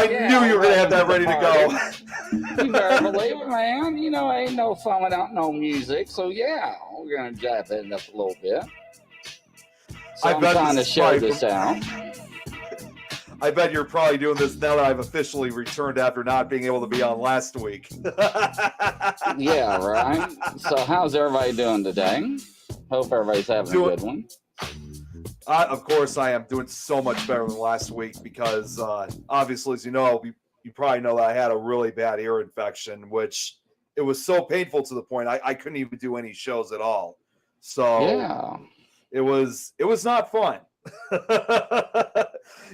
I knew you were going to have that ready to go. You better believe it, man. You know, ain't no fun without no music. So, yeah, we're going to jab it up a little bit. So I'm trying to show this out. I bet you're probably doing this now that I've officially returned after not being able to be on last week. Yeah, right? So how's everybody doing today? Hope everybody's having a good one. Of course, I am doing so much better than last week because, obviously, as you know, you probably know that I had a really bad ear infection, which it was so painful to the point I couldn't even do any shows at all. So yeah, it was not fun.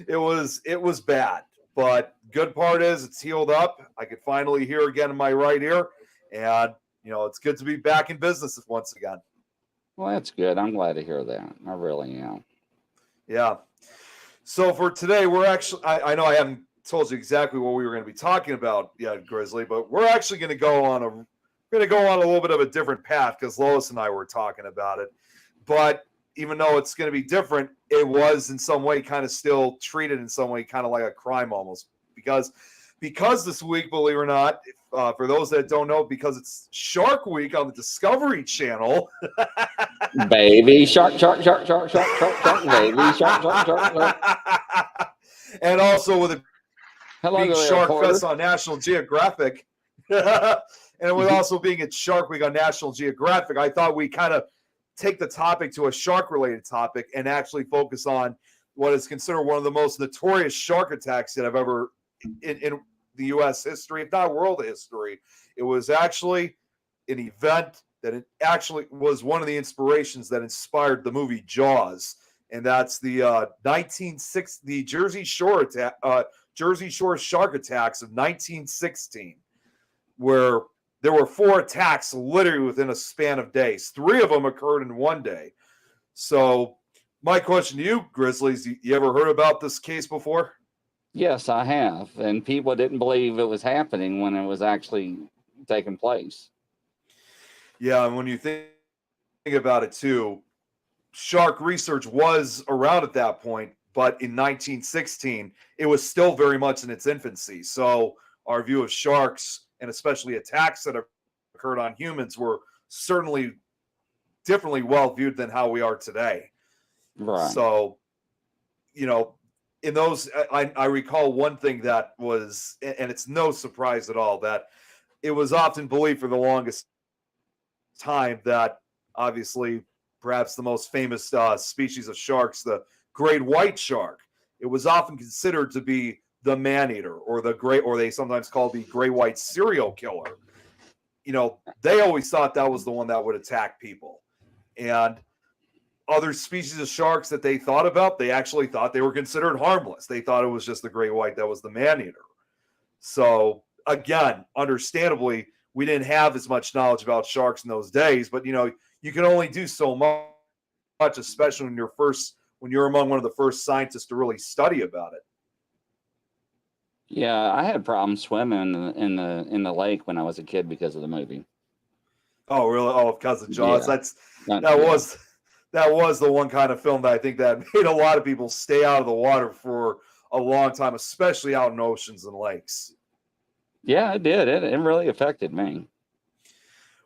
It was bad, but good part is it's healed up. I could finally hear again in my right ear, and it's good to be back in business once again. Well, that's good. I'm glad to hear that. I really am. Yeah. So for today, we're actually, I know I haven't told you exactly what we were going to be talking about yet, Grizzly, but we're actually going to go on a little bit of a different path because Lois and I were talking about it. But even though it's going to be different, it was in some way kind of still treated in some way kind of like a crime almost because this week, believe it or not, for those that don't know, because it's Shark Week on the Discovery Channel. Baby shark, shark, shark, shark, shark, shark, shark, baby shark, shark, shark, shark. And also with it being Shark reporter. Fest on National Geographic, and with also being at Shark Week on National Geographic, I thought we kind of take the topic to a shark-related topic and actually focus on what is considered one of the most notorious shark attacks that I've ever in the U.S. history, if not world history. It was actually an event that it actually was one of the inspirations that inspired the movie Jaws, and that's the 1960 the Jersey Shore attack, Jersey Shore shark attacks of 1916, where there were 4 attacks literally within a span of days. 3 of them occurred in one day. So my question to you, Grizzlies, you ever heard about this case before? Yes, I have. And people didn't believe it was happening when it was actually taking place. Yeah, and when you think about it too, shark research was around at that point, but in 1916, it was still very much in its infancy. So our view of sharks, and especially attacks that occurred on humans, were certainly differently well viewed than how we are today. Right. So, in those, I recall one thing that was, and it's no surprise at all, that it was often believed for the longest time that obviously perhaps the most famous species of sharks, the great white shark, it was often considered to be the man-eater or they sometimes call the gray white serial killer. They always thought that was the one that would attack people. And other species of sharks that they thought about, they actually thought they were considered harmless. They thought it was just the gray white that was the man-eater. So again, understandably, we didn't have as much knowledge about sharks in those days, but you can only do so much, especially when you're among one of the first scientists to really study about it. Yeah, I had problems swimming in the lake when I was a kid because of the movie. Oh, really? Oh, because of Jaws. Yeah. That was the one kind of film that I think that made a lot of people stay out of the water for a long time, especially out in oceans and lakes. Yeah, it did. It really affected me.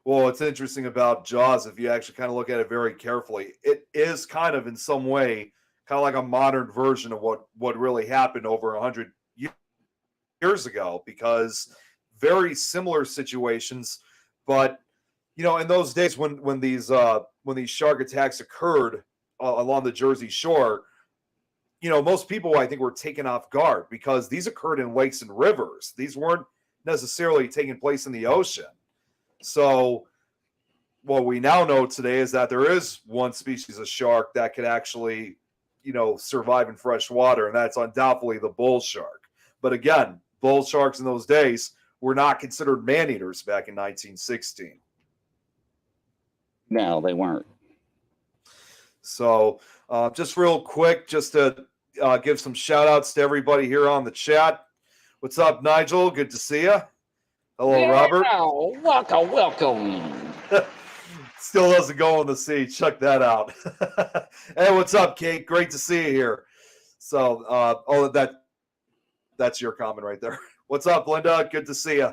Well, what's interesting about Jaws, if you actually kind of look at it very carefully, it is kind of in some way kind of like a modern version of what really happened over 100 years ago, because very similar situations. But in those days when these shark attacks occurred along the Jersey Shore, most people I think were taken off guard because these occurred in lakes and rivers. These weren't necessarily taking place in the ocean. So what we now know today is that there is one species of shark that could actually, survive in fresh water, and that's undoubtedly the bull shark. But again, bull sharks in those days were not considered man-eaters back in 1916. No, they weren't. So just real quick, just to give some shout-outs to everybody here on the chat. What's up, Nigel? Good to see you. Hello, Robert. Welcome. Still doesn't go on the sea. Check that out. Hey, what's up, Kate? Great to see you here. So, that That's your comment right there. What's up, Linda? Good to see you.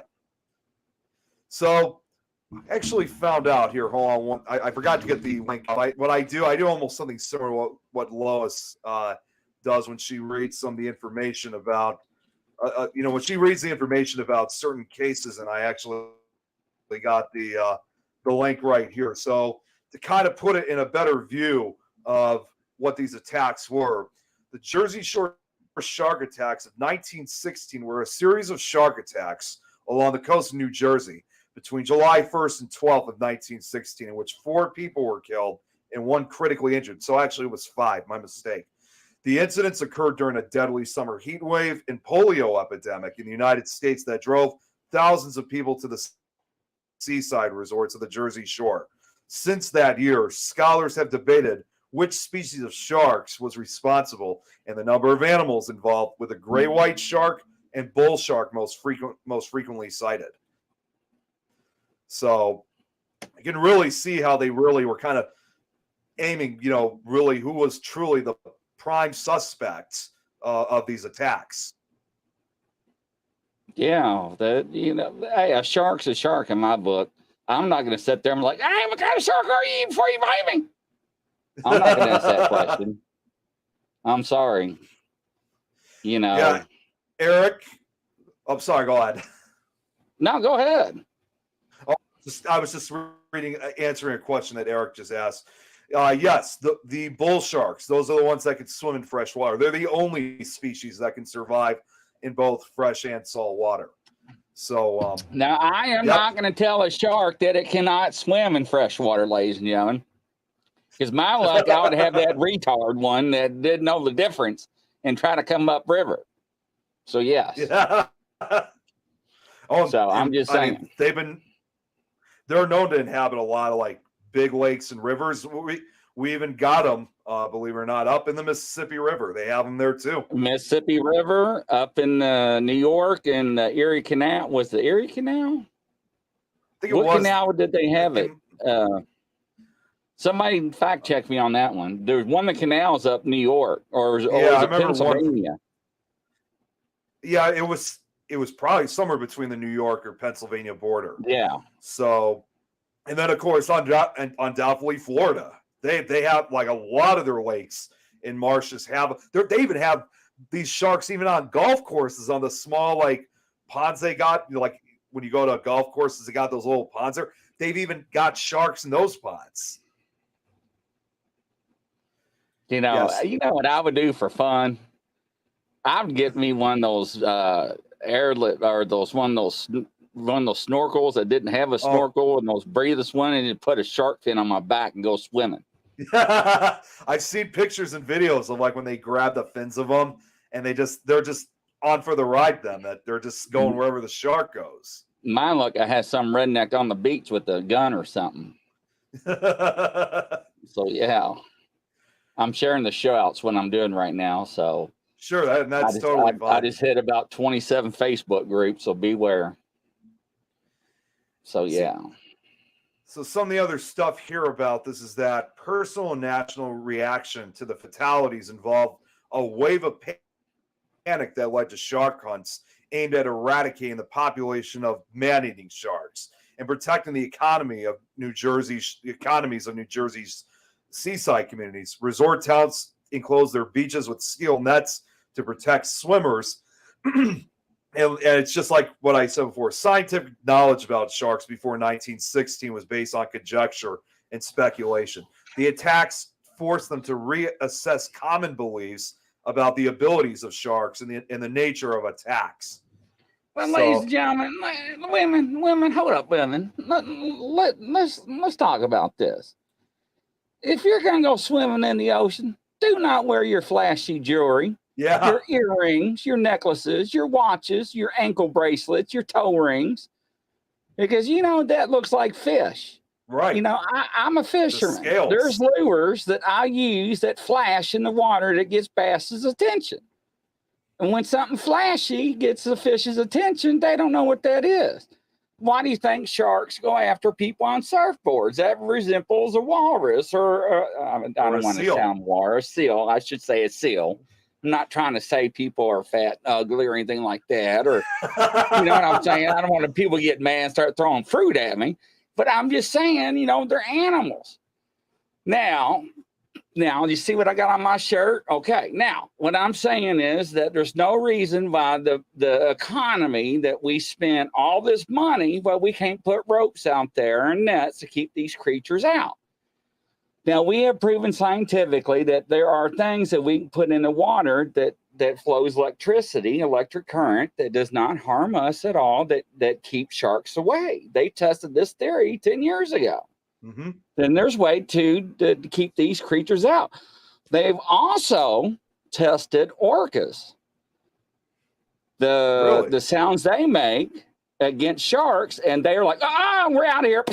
So I actually found out here. Hold on. I forgot to get the link. What I do almost something similar to what Lois does when she reads some of the information about, when she reads the information about certain cases, and I actually got the link right here. So to kind of put it in a better view of what these attacks were, the Jersey Shore shark attacks of 1916 were a series of shark attacks along the coast of New Jersey between July 1st and 12th of 1916, in which 4 people were killed and 1 critically injured. So actually it was 5, my mistake. The incidents occurred during a deadly summer heat wave and polio epidemic in the United States that drove thousands of people to the seaside resorts of the Jersey Shore. Since that year, scholars have debated which species of sharks was responsible and the number of animals involved, with a gray white shark and bull shark most frequently cited. So you can really see how they really were kind of aiming, really who was truly the prime suspects of these attacks. Yeah, hey, a shark's a shark in my book. I'm not going to sit there and be like, hey, what kind of shark are you before you bite me? I'm not going to ask that question. I'm sorry. Yeah, Eric. I'm sorry. Go ahead. No, go ahead. I was just answering a question that Eric just asked. Yes, the bull sharks. Those are the ones that can swim in fresh water. They're the only species that can survive in both fresh and salt water. So now I am not going to tell a shark that it cannot swim in fresh water, ladies and gentlemen. Because my luck, I would have that retard one that didn't know the difference and try to come up river. So yes. Yeah. I'm just saying, they're known to inhabit a lot of like big lakes and rivers. We even got them, believe it or not, up in the Mississippi River. They have them there too. Mississippi River, up in New York, and the Erie Canal. Was the Erie Canal? I think what canal did they have it? Somebody fact check me on that one. There's one of the canals up New York, or was it Pennsylvania? Yeah, it was probably somewhere between the New York or Pennsylvania border. Yeah. So, and then of course undoubtedly Florida. They have like a lot of their lakes and marshes they even have these sharks even on golf courses on the small like ponds they got. Like when you go to golf courses, they got those little ponds there. They've even got sharks in those ponds. Yes. You know what I would do for fun? I would get me one of those airlet or one of those snorkels that didn't have a snorkel and those breathless one, and put a shark fin on my back and go swimming. I've seen pictures and videos of like when they grab the fins of them and they're just on for the ride. Then that they're just going wherever the shark goes. My luck, I had some redneck on the beach with a gun or something. So yeah. I'm sharing the show outs what I'm doing right now, so sure, that's totally fine. I just hit about 27 Facebook groups, so beware. So yeah. So some of the other stuff here about this is that personal and national reaction to the fatalities involved a wave of panic that led to shark hunts aimed at eradicating the population of man-eating sharks and protecting the economies of New Jersey's seaside communities. Resort towns enclosed their beaches with steel nets to protect swimmers. and it's just like what I said before. Scientific knowledge about sharks before 1916 was based on conjecture and speculation. The attacks forced them to reassess common beliefs about the abilities of sharks and the nature of attacks. Well, ladies and gentlemen, women, hold up, women. Let's talk about this. If you're going to go swimming in the ocean, do not wear your flashy jewelry, your earrings, your necklaces, your watches, your ankle bracelets, your toe rings, because, that looks like fish. Right. I'm a fisherman. There's lures that I use that flash in the water that gets bass's attention. And when something flashy gets the fish's attention, they don't know what that is. Why do you think sharks go after people on surfboards? That resembles a walrus or I don't want to sound walrus, seal. I should say a seal. I'm not trying to say people are fat and ugly or anything like that, or you know what I'm saying? I don't want people get mad and start throwing fruit at me, but I'm just saying, you know, they're animals. Now, you see what I got on my shirt? Okay. Now, what I'm saying is that there's no reason why the economy that we spent all this money, well, we can't put ropes out there and nets to keep these creatures out. Now, we have proven scientifically that there are things that we can put in the water that flows electricity, electric current, that does not harm us at all, that keeps sharks away. They tested this theory 10 years ago. Mm-hmm. Then there's way to keep these creatures out. They've also tested orcas. The sounds they make against sharks, and they're like, we're out of here.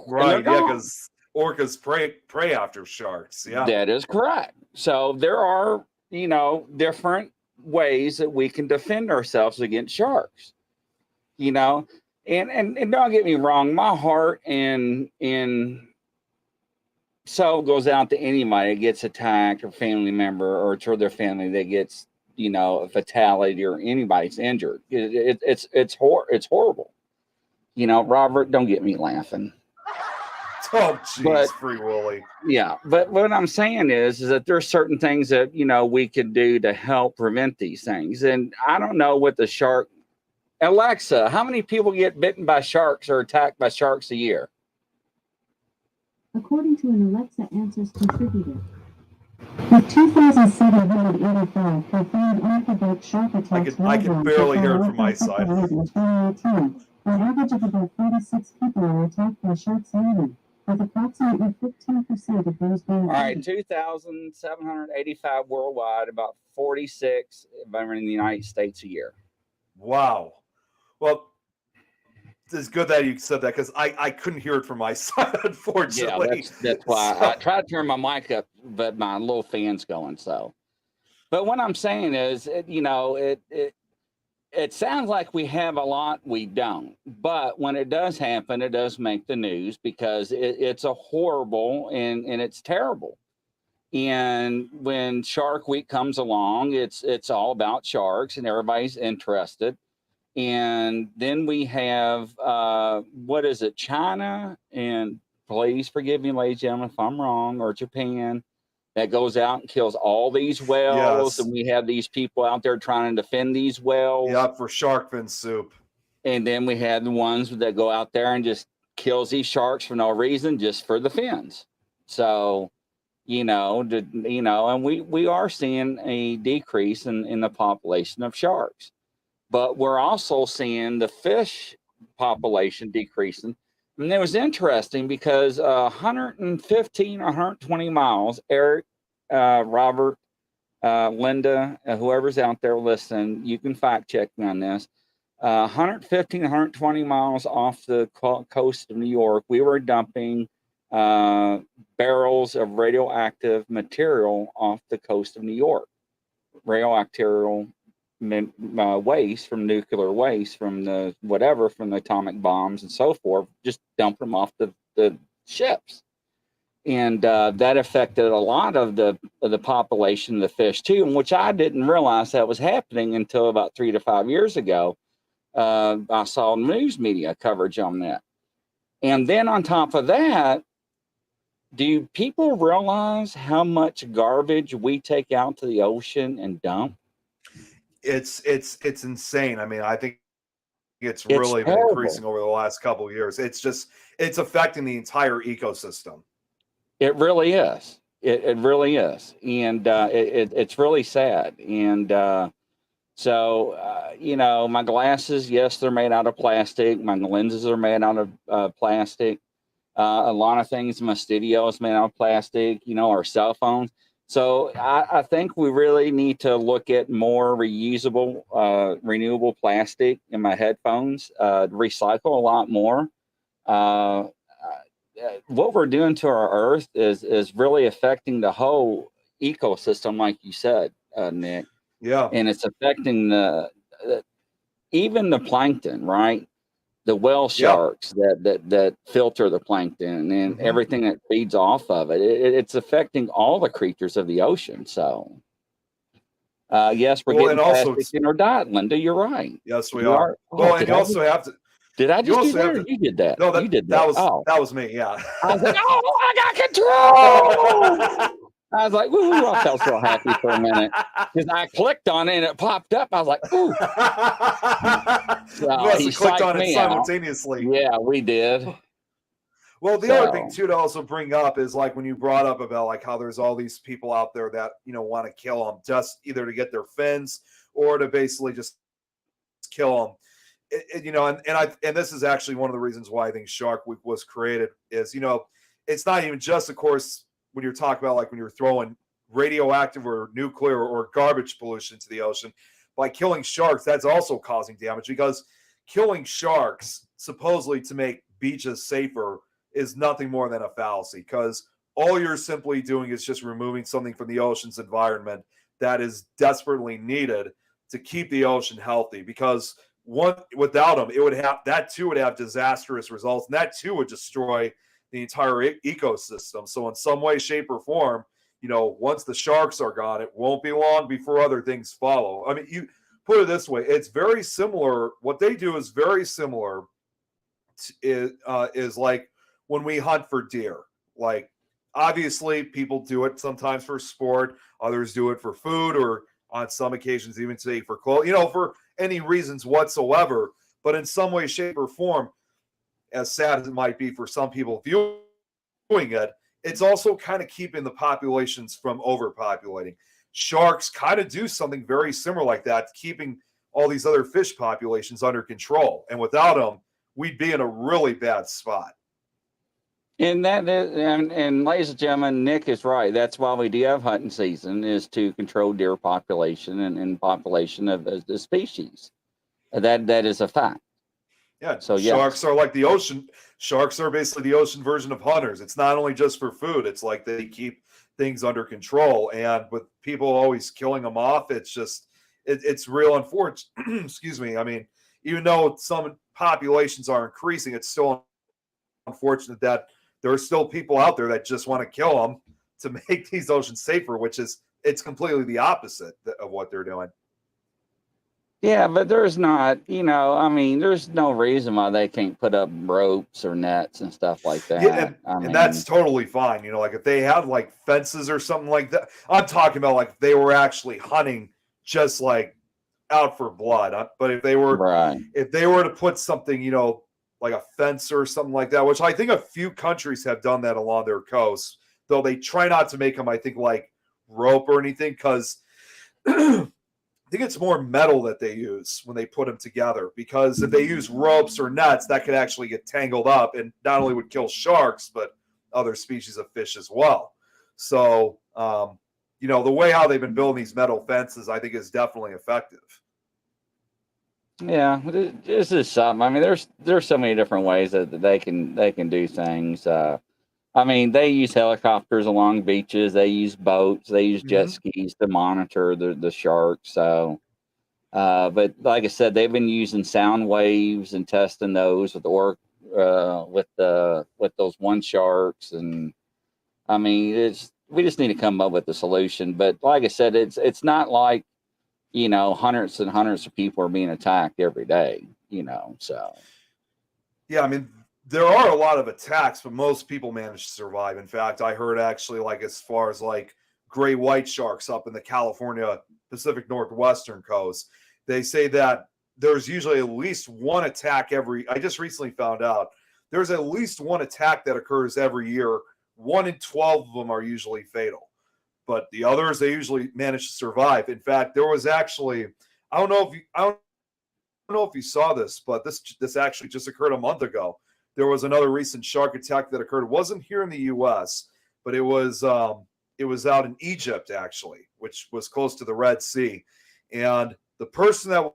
Right, yeah, because orcas prey after sharks. Yeah, that is correct. So there are, you know, different ways that we can defend ourselves against sharks. You know, and don't get me wrong, my heart and soul goes out to anybody that gets attacked, or family member, or to their family that gets, you know, a fatality, or anybody's injured. It's horrible. You know, Robert, don't get me laughing. Oh, jeez, Free Willy. Yeah, but what I'm saying is that there's certain things that, you know, we could do to help prevent these things. And I don't know what the shark. Alexa, how many people get bitten by sharks or attacked by sharks a year? According to an Alexa Answers contributor, with 2,785 confirmed unprovoked shark attacks, I can barely hear it from my side. In 2018, an average of about 46 people are attacked by sharks annually, with approximately 15% of those being. All right, 2,785 worldwide, about 46 in the United States a year. Wow. Well, it's good that you said that, because I couldn't hear it from my side, unfortunately. Yeah, that's why I tried to turn my mic up, but my little fan's going. So, but what I'm saying is, you know, it sounds like we have a lot, we don't. But when it does happen, it does make the news, because it's a horrible and it's terrible. And when Shark Week comes along, it's all about sharks and everybody's interested. And then we have, what is it, China, and please forgive me, ladies and gentlemen, if I'm wrong, or Japan, that goes out and kills all these whales. Yes. And we have these people out there trying to defend these whales. Yeah, for shark fin soup. And then we have the ones that go out there and just kills these sharks for no reason, just for the fins. So, you know, and we are seeing a decrease in the population of sharks. But we're also seeing the fish population decreasing. And it was interesting because 115 or 120 miles, Eric, Robert, Linda, whoever's out there listening, you can fact check me on this. 115, 120 miles off the coast of New York, we were dumping barrels of radioactive material off the coast of New York. Radioactive waste, from nuclear waste, from the whatever, from the atomic bombs and so forth, just dumping them off the ships. And that affected a lot of the population, the fish too, which I didn't realize that was happening until about 3 to 5 years ago. I saw news media coverage on that. And then on top of that, do people realize how much garbage we take out to the ocean and dump? It's insane. I mean, I think it's really been increasing over the last couple of years. It's affecting the entire ecosystem. It really is. It really is. And it's really sad. And so, you know, my glasses, yes, they're made out of plastic. My lenses are made out of plastic. A lot of things in my studio is made out of plastic, you know, our cell phones. So I think we really need to look at more reusable, renewable plastic in my headphones, recycle a lot more. What we're doing to our earth is really affecting the whole ecosystem, like you said, Nick. Yeah. And it's affecting even the plankton, right? The whale sharks that filter the plankton and everything that feeds off of it. It's affecting all the creatures of the ocean. So, Yes, we're Well, getting and also plastic in our diet, Linda. You're right. yes, we You are. are. Oh, Well, and did you I also have to. did I You just do also that, have or to. you did that? No, You did that. Oh, that was me. Yeah. I was like, oh, I got control. I was like, woo, I felt so happy for a minute because I clicked on it and it popped up. I was like, ooh. You So must he have clicked psyched on it me out. simultaneotly. Yeah, we did. Well, the other thing So, too to also bring up is like when you brought up about like how there's all these people out there that want to kill them just either to get their fins or to basically just kill them. And this is actually one of the reasons why I think Shark Week was created is it's not even just, of course, when you're talking about like when you're throwing radioactive or nuclear or garbage pollution into the ocean. By killing sharks, that's also causing damage because killing sharks supposedly to make beaches safer is nothing more than a fallacy because all you're simply doing is just removing something from the ocean's environment that is desperately needed to keep the ocean healthy because without them it would have disastrous results, and that too would destroy the entire ecosystem. So in some way, shape, or form, once the sharks are gone, it won't be long before other things follow. I mean, you put it this way, it's very similar. What they do is very similar is like when we hunt for deer. Like, obviously, people do it sometimes for sport, others do it for food, or on some occasions, even today for clothes, for any reasons whatsoever. But in some way, shape, or form, as sad as it might be for some people viewing it, it's also kind of keeping the populations from overpopulating. Sharks kind of do something very similar like that, keeping all these other fish populations under control. And without them, we'd be in a really bad spot. and and ladies and gentlemen, Nick is right. That's why we do have hunting season, is to control deer population and population of the species. That is a fact. Yeah, So sharks yes, are like the ocean. Sharks are basically the ocean version of hunters. It's not only just for food. It's like they keep things under control. And with people always killing them off, it's real unfortunate. Excuse me. I mean, even though some populations are increasing, it's still unfortunate that there are still people out there that just want to kill them to make these oceans safer, it's completely the opposite of what they're doing. yeah, but there's not, I mean, there's no reason why they can't put up ropes or nets and stuff like Yeah, that. and that's totally fine. Like if they had like fences or something like that. I'm talking about like if they were actually hunting just like out for blood. But if they were right. to put something, like a fence or something like that, which I think a few countries have done that along their coasts, though they try not to make them, I think, like rope or anything, because I think it's more metal that they use when they put them together, because if they use ropes or nets, that could actually get tangled up and not only would kill sharks, but other species of fish as well. So, the way how they've been building these metal fences, I think is definitely effective. Yeah, this is something. I mean, there's so many different ways that they can do things. I mean, they use helicopters along beaches. They use boats. They use jet skis to monitor the sharks. So, but like I said, they've been using sound waves and testing those with with those one sharks. And I mean, we just need to come up with a solution. But like I said, it's not like hundreds and hundreds of people are being attacked every day. So Yeah, I mean, there are a lot of attacks, but most people manage to survive. In fact, I heard actually, like, as far as like gray white sharks up in the California Pacific Northwestern coast, they say that there's usually at least one attack I just recently found out there's at least one attack that occurs every year. 1 in 12 of them are usually fatal, but the others, they usually manage to survive. In fact, there was actually, I don't know if you saw this, but this actually just occurred a month ago. There was another recent shark attack that occurred. It wasn't here in the U.S., but it was out in Egypt, actually, which was close to the Red Sea. And the person that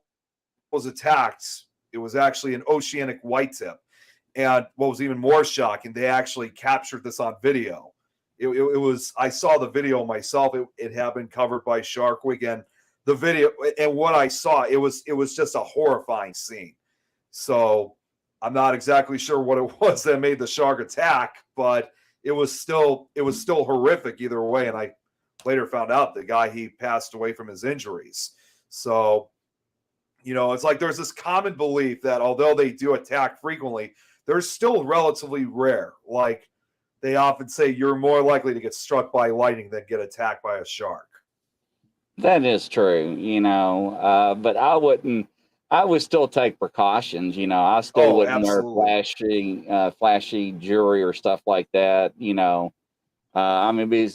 was attacked, it was actually an oceanic whitetip. And what was even more shocking, they actually captured this on video. It was, I saw the video myself. It had been covered by Shark Week, and the video and what I saw, it was just a horrifying scene. So I'm not exactly sure what it was that made the shark attack, but it was still horrific either way. And I later found out the guy, he passed away from his injuries. So, it's like there's this common belief that although they do attack frequently, they're still relatively rare. Like they often say, you're more likely to get struck by lightning than get attacked by a shark. That is true, but I would still take precautions, I still wouldn't absolutely. wear flashy jewelry or stuff like that, because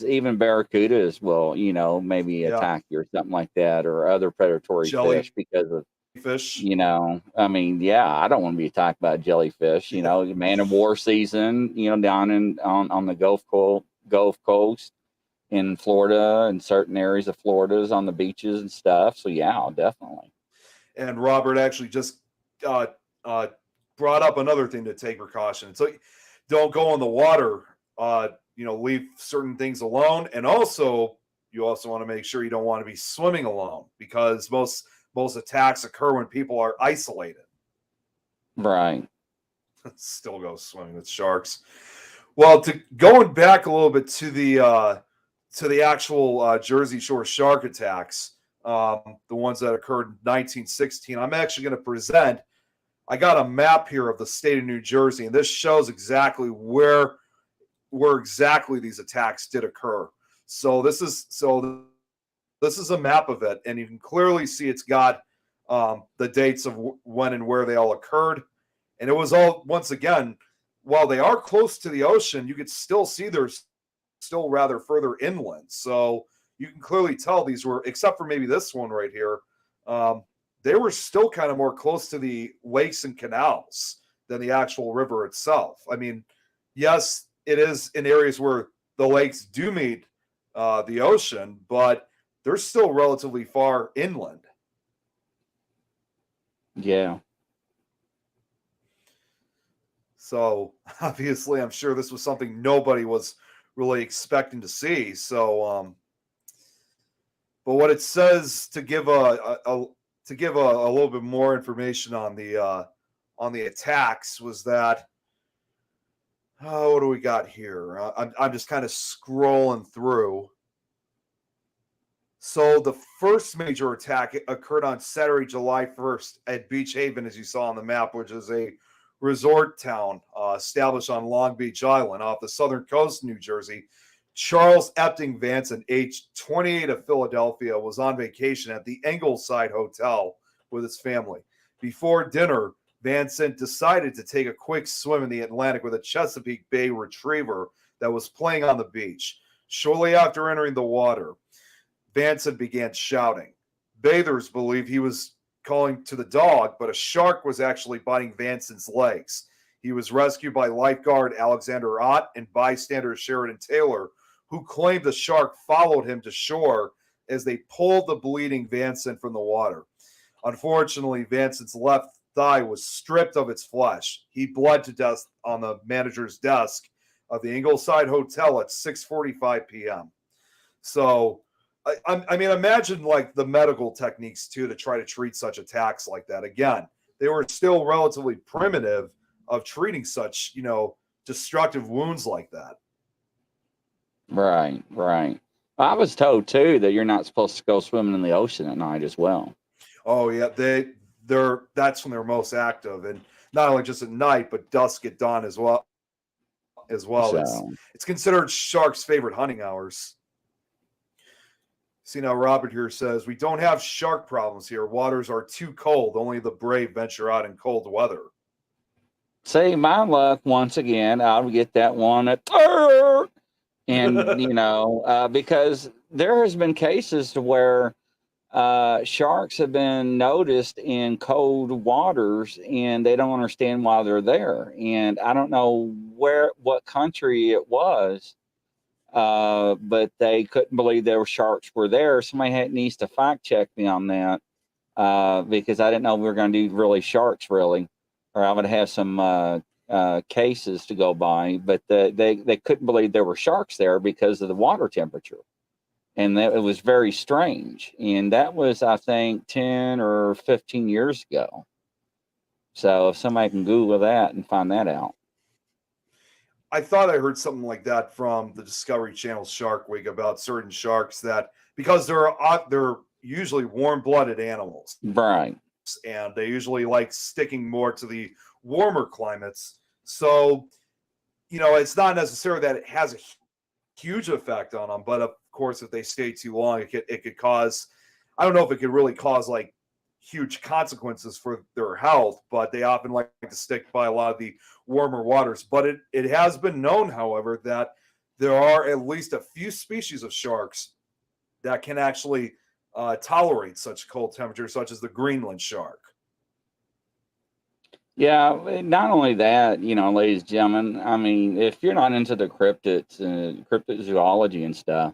even barracudas will, maybe attack you or something like that, or other predatory fish because of fish. I don't want to be attacked by a jellyfish, man of war season, down on the Gulf Coast in Florida and certain areas of Florida's on the beaches and stuff. So yeah, definitely. And Robert actually just brought up another thing to take precaution. So don't go in the water, leave certain things alone. And also, you also want to make sure you don't want to be swimming alone, because most attacks occur when people are isolated. Right. Still go swimming with sharks. Well, going back a little bit to the actual Jersey Shore shark attacks, the ones that occurred in 1916, I'm actually going to present. I got a map here of the state of New Jersey, and this shows exactly where exactly these attacks did occur. So this is a map of it, and you can clearly see it's got the dates of when and where they all occurred. And it was all, once again, while they are close to the ocean, you could still see there's still rather further inland. So you can clearly tell these were, except for maybe this one right here, they were still kind of more close to the lakes and canals than the actual river itself. I mean, yes, it is in areas where the lakes do meet the ocean, but they're still relatively far inland. Yeah. So obviously, I'm sure this was something nobody was really expecting to see. So, but what it says, to give a little bit more information on the attacks, was that, what do we got here? I'm just kind of scrolling through. So the first major attack occurred on Saturday, July 1st at Beach Haven, as you saw on the map, which is a resort town established on Long Beach Island off the southern coast of New Jersey. Charles Epting Vanson, age 28, of Philadelphia, was on vacation at the Ingleside Hotel with his family. Before dinner, Vanson decided to take a quick swim in the Atlantic with a Chesapeake Bay retriever that was playing on the beach. Shortly after entering the water, Vanson began shouting. Bathers believe he was calling to the dog, but a shark was actually biting Vanson's legs. He was rescued by lifeguard Alexander Ott and bystander Sheridan Taylor, who claimed the shark followed him to shore as they pulled the bleeding Vanson from the water. Unfortunately, Vanson's left thigh was stripped of its flesh. He bled to death on the manager's desk of the Ingleside Hotel at 6:45 p.m. So, I mean, imagine like the medical techniques too to try to treat such attacks like that. Again, they were still relatively primitive of treating such, destructive wounds like that. Right. I was told too that you're not supposed to go swimming in the ocean at night as well. Oh yeah, that's when they're most active, and not only just at night, but dusk at dawn as well. So, it's considered sharks' favorite hunting hours. See, now Robert here says, we don't have shark problems here. Waters are too cold. Only the brave venture out in cold weather. See, my luck, once again, I'll get that one at third. And, because there has been cases to where sharks have been noticed in cold waters and they don't understand why they're there. And I don't know what country it was. But they couldn't believe there were sharks were there. Somebody needs to fact check me on that, because I didn't know we were going to do really sharks, really, or I would have some cases to go by. But they couldn't believe there were sharks there because of the water temperature, and it was very strange. And that was, I think, 10 or 15 years ago. So if somebody can Google that and find that out. I thought I heard something like that from the Discovery Channel Shark Week about certain sharks that because they're usually warm-blooded animals Right. and they usually like sticking more to the warmer climates. So, it's not necessarily that it has a huge effect on them, but of course, if they stay too long, it could cause. I don't know if it could really cause like huge consequences for their health, but they often like to stick by a lot of the warmer waters. But it has been known, however, that there are at least a few species of sharks that can actually tolerate such cold temperatures, such as the Greenland shark. Yeah, not only that, ladies and gentlemen, I mean, if you're not into the cryptids, cryptozoology and stuff,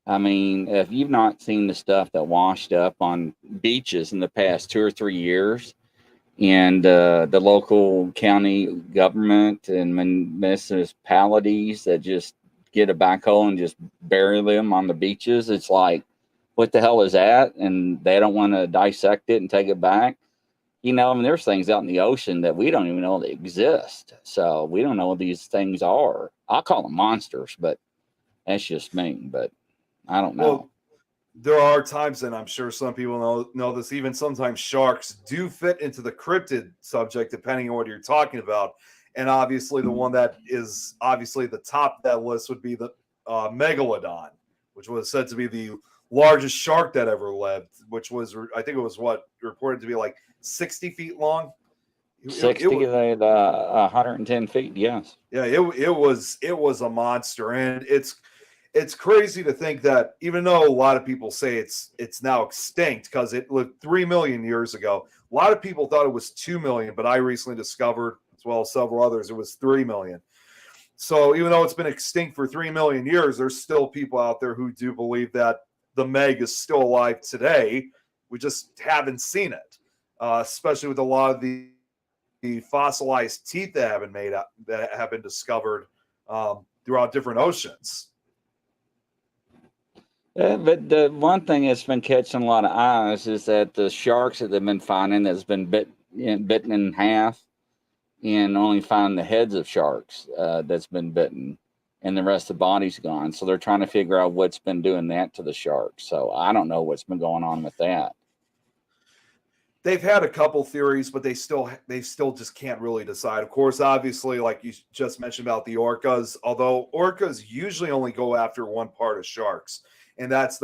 I mean, if you've not seen the stuff that washed up on beaches in the past 2 or 3 years, and the local county government and municipalities that just get a backhoe and just bury them on the beaches, it's like, what the hell is that? And they don't want to dissect it and take it back. I mean, there's things out in the ocean that we don't even know they exist. So we don't know what these things are. I'll call them monsters, but that's just me. But I don't know. Well, there are times, and I'm sure some people know this, even sometimes sharks do fit into the cryptid subject, depending on what you're talking about. And obviously, the one that is obviously the top of that list would be the megalodon, which was said to be the largest shark that ever lived, which was, I think it was reported to be like 60 feet long. 60 to 110 feet, yes. Yeah, it was a monster, and it's crazy to think that even though a lot of people say it's now extinct because it lived 3 million years ago, a lot of people thought it was 2 million, but I recently discovered, as well as several others, it was 3 million. So even though it's been extinct for 3 million years, there's still people out there who do believe that the Meg is still alive today. We just haven't seen it, especially with a lot of the fossilized teeth that have been discovered throughout different oceans. But the one thing that's been catching a lot of eyes is that the sharks that they've been finding that's been bitten in half, and only find the heads of sharks that's been bitten, and the rest of the body's gone. So they're trying to figure out what's been doing that to the sharks. So I don't know what's been going on with that. They've had a couple theories, but they still just can't really decide. Of course, obviously, like you just mentioned about the orcas, although orcas usually only go after one part of sharks, and that's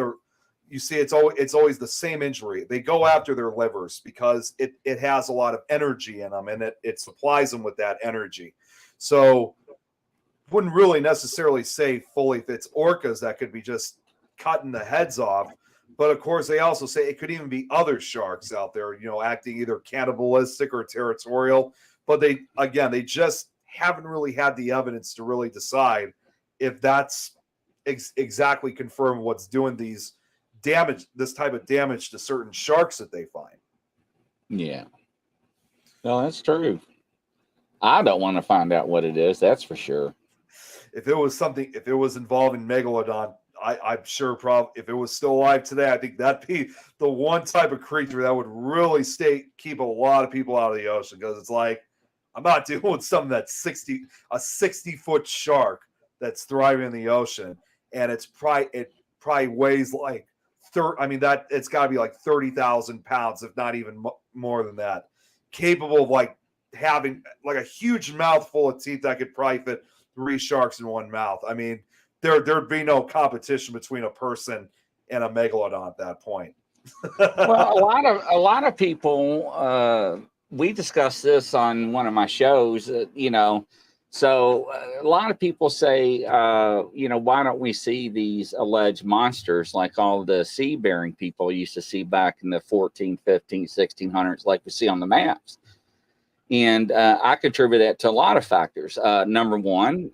it's always the same injury. They go after their livers because it has a lot of energy in them, and it supplies them with that energy. So wouldn't really necessarily say fully if it's orcas that could be just cutting the heads off. But of course, they also say it could even be other sharks out there, acting either cannibalistic or territorial. But they just haven't really had the evidence to really decide if that's exactly confirm what's doing this type of damage to certain sharks that they find. Yeah. No, that's true. I don't want to find out what it is. That's for sure. If it was involving megalodon, I'm sure if it was still alive today, I think that'd be the one type of creature that would really keep a lot of people out of the ocean, because it's like, I'm not dealing with something that's a 60-foot shark that's thriving in the ocean, and it probably weighs like it's got to be like 30,000 pounds, if not even more than that, capable of like having like a huge mouth full of teeth that could probably fit 3 sharks in one mouth. I mean, there'd be no competition between a person and a megalodon at that point. Well, a lot of people, we discussed this on one of my shows, so a lot of people say, why don't we see these alleged monsters like all the sea-bearing people used to see back in the 14, 15, 1600s, like we see on the maps. And I contribute that to a lot of factors. Number one,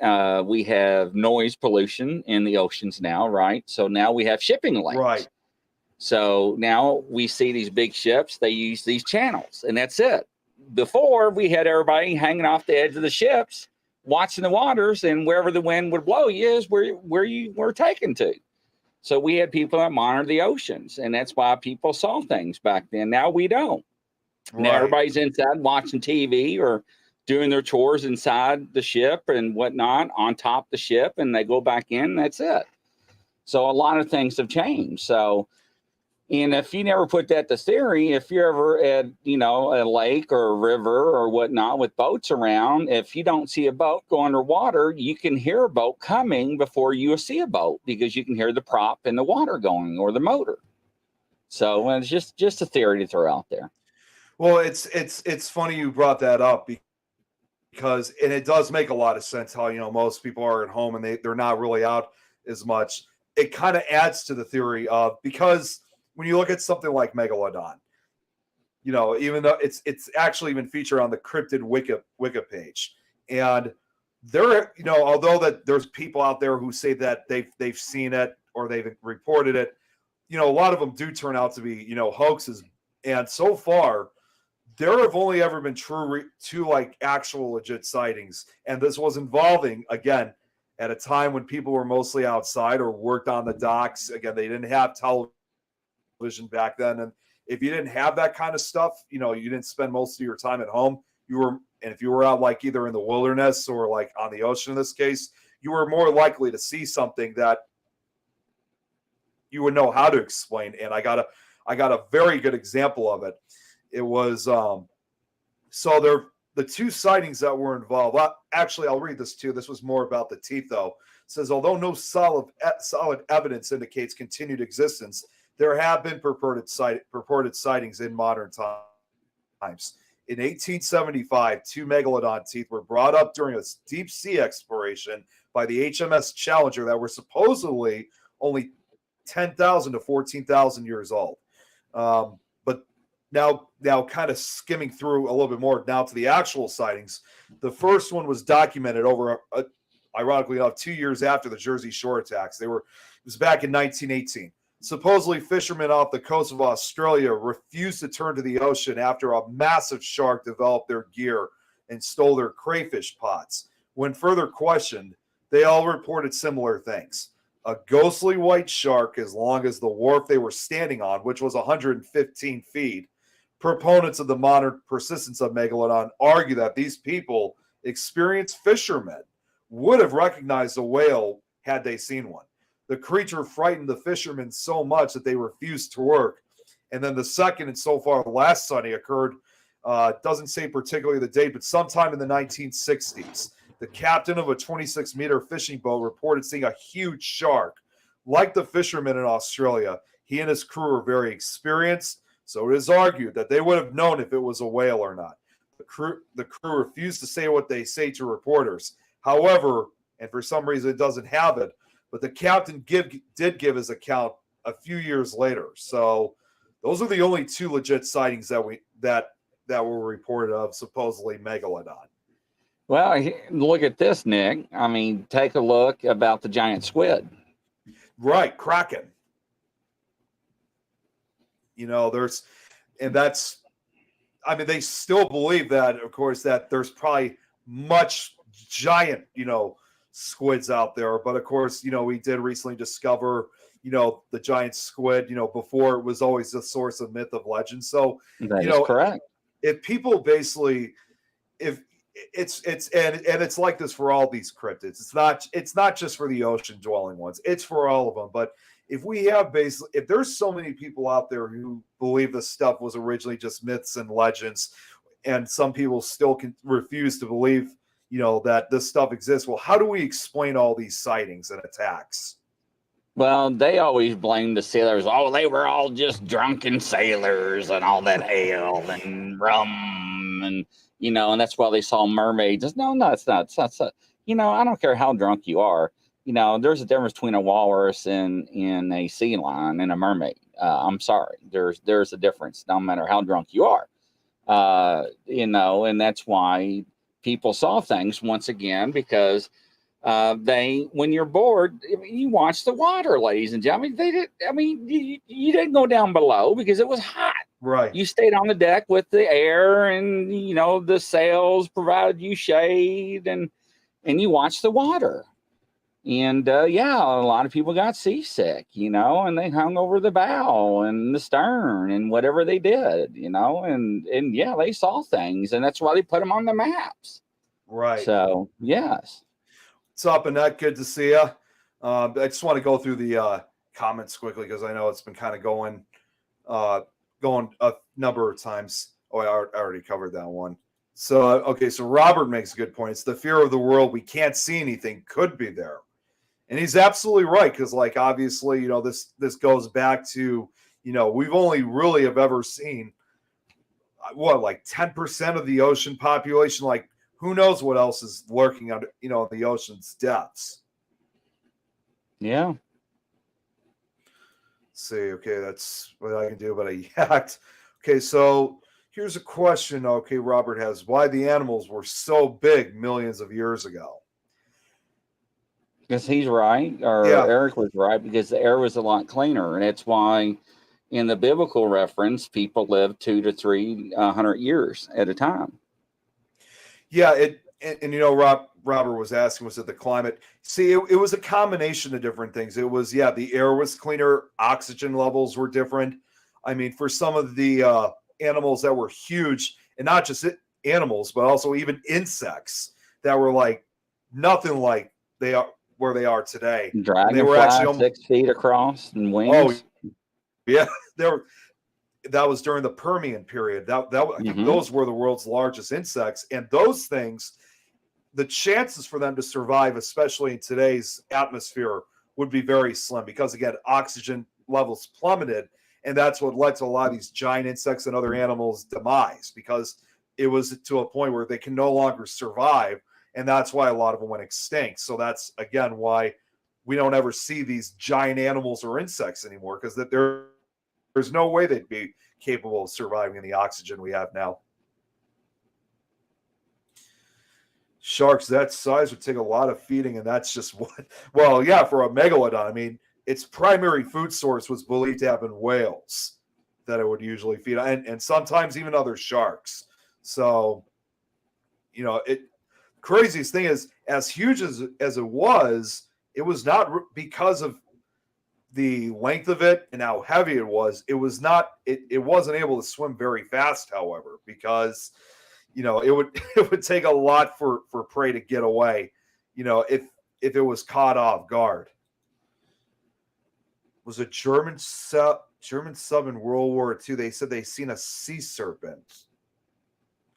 we have noise pollution in the oceans now, right? So now we have shipping lanes. Right. So now we see these big ships, they use these channels, and that's it. Before, we had everybody hanging off the edge of the ships, watching the waters, and wherever the wind would blow you is where you were taken to. So we had people that monitor the oceans, and that's why people saw things back then. Now we don't. Right. Now everybody's inside watching TV or doing their chores inside the ship and whatnot on top of the ship, and they go back in. That's it. So a lot of things have changed. So, and if you never put that to theory, if you're ever at, you know, a lake or a river or whatnot with boats around, if you don't see a boat go underwater, you can hear a boat coming before you see a boat, because you can hear the prop in the water going, or the motor. So it's just a theory to throw out there. Well, it's funny you brought that up, because and it does make a lot of sense how, you know, most people are at home and they're not really out as much. It kind of adds to the theory of, because when you look at something like Megalodon, you know, even though it's actually even featured on the cryptid Wiki page, and there, you know, although that there's people out there who say that they've seen it or they've reported it, you know, a lot of them do turn out to be, you know, hoaxes. And so far, there have only ever been two like actual legit sightings, and this was involving, again, at a time when people were mostly outside or worked on the docks. Again, they didn't have television back then, and if you didn't have that kind of stuff, you know, you didn't spend most of your time at home. And if you were out like either in the wilderness or like on the ocean in this case, you were more likely to see something that you would know how to explain. And I got a very good example of it. It was so the two sightings that were involved. Actually, I'll read this too. This was more about the teeth, though. It says, although no solid evidence indicates continued existence, there have been purported sightings in modern times. In 1875, two megalodon teeth were brought up during a deep sea exploration by the HMS Challenger that were supposedly only 10,000 to 14,000 years old. But now kind of skimming through a little bit more now to the actual sightings. The first one was documented over, ironically enough, 2 years after the Jersey Shore attacks. It was back in 1918. Supposedly, fishermen off the coast of Australia refused to turn to the ocean after a massive shark developed their gear and stole their crayfish pots. When further questioned, they all reported similar things. A ghostly white shark as long as the wharf they were standing on, which was 115 feet. Proponents of the modern persistence of Megalodon argue that these people, experienced fishermen, would have recognized a whale had they seen one. The creature frightened the fishermen so much that they refused to work. And then the second, and so far the last sighting, occurred, doesn't say particularly the date, but sometime in the 1960s. The captain of a 26-meter fishing boat reported seeing a huge shark. Like the fishermen in Australia, he and his crew were very experienced, so it is argued that they would have known if it was a whale or not. The crew refused to say what they say to reporters. However, and for some reason it doesn't have it, but the captain did give his account a few years later. So those are the only two legit sightings that were reported of supposedly Megalodon. Well, look at this, Nick. I mean, take a look about the giant squid. Right, Kraken. You know, they still believe that, of course, that there's probably much giant, you know, squids out there. But of course, you know, we did recently discover, you know, the giant squid, you know, before it was always a source of myth of legend. So, that is correct. If people basically, if it's like this for all these cryptids, it's not just for the ocean dwelling ones, it's for all of them. But if there's so many people out there who believe this stuff was originally just myths and legends, and some people still refuse to believe, you know, that this stuff exists, well, how do we explain all these sightings and attacks? Well, they always blame the sailors. Oh, they were all just drunken sailors and all that ale and rum, and you know, and that's why they saw mermaids. No, it's not. You know, I don't care how drunk you are. You know, there's a difference between a walrus and a sea lion and a mermaid. I'm sorry, there's a difference, no matter how drunk you are. You know, and that's why people saw things once again, because when you're bored, you watch the water, ladies and gentlemen. You didn't go down below because it was hot. Right. You stayed on the deck with the air, and you know, the sails provided you shade, and you watched the water. And yeah, a lot of people got seasick, you know, and they hung over the bow and the stern and whatever they did, you know, and yeah, they saw things, and that's why they put them on the maps. Right. So, yes. What's up, Annette? Good to see you. I just want to go through the comments quickly because I know it's been kind of going a number of times. Oh, I already covered that one. So, okay, so Robert makes a good point. It's the fear of the world. We can't see anything could be there. And he's absolutely right because, like, obviously, this goes back to, we've only really have ever seen what, like 10% of the ocean population. Like, who knows what else is lurking under, the ocean's depths. Yeah. Let's see, okay, that's what I can do about a yacht. Okay, so here's a question. Okay, Robert has why the animals were so big millions of years ago. Because he's right, or Yeah. Eric was right, because the air was a lot cleaner. And it's why in the biblical reference, people lived 200 to 300 years at a time. Yeah, Robert was asking, was it the climate? See, it was a combination of different things. It was, the air was cleaner, oxygen levels were different. I mean, for some of the animals that were huge, and not just animals, but also even insects that were like nothing like they are where they are today. Dragonfly, they were actually 6 feet across and wings. Oh, yeah, that was during the Permian period. I think those were the world's largest insects, and those things, the chances for them to survive, especially in today's atmosphere, would be very slim because, again, oxygen levels plummeted, and that's what led to a lot of these giant insects and other animals' demise because it was to a point where they can no longer survive, and that's why a lot of them went extinct. So that's, again, why we don't ever see these giant animals or insects anymore because there's no way they'd be capable of surviving in the oxygen we have now. Sharks that size would take a lot of feeding, and that's just what. Well, yeah, for a megalodon, I mean, its primary food source was believed to have been whales that it would usually feed, and sometimes even other sharks. So, craziest thing is, as huge as it was not because of the length of it and how heavy it was. It wasn't able to swim very fast, however, because it would take a lot for prey to get away, if it was caught off guard. Was a German sub in World War II. They said they seen a sea serpent.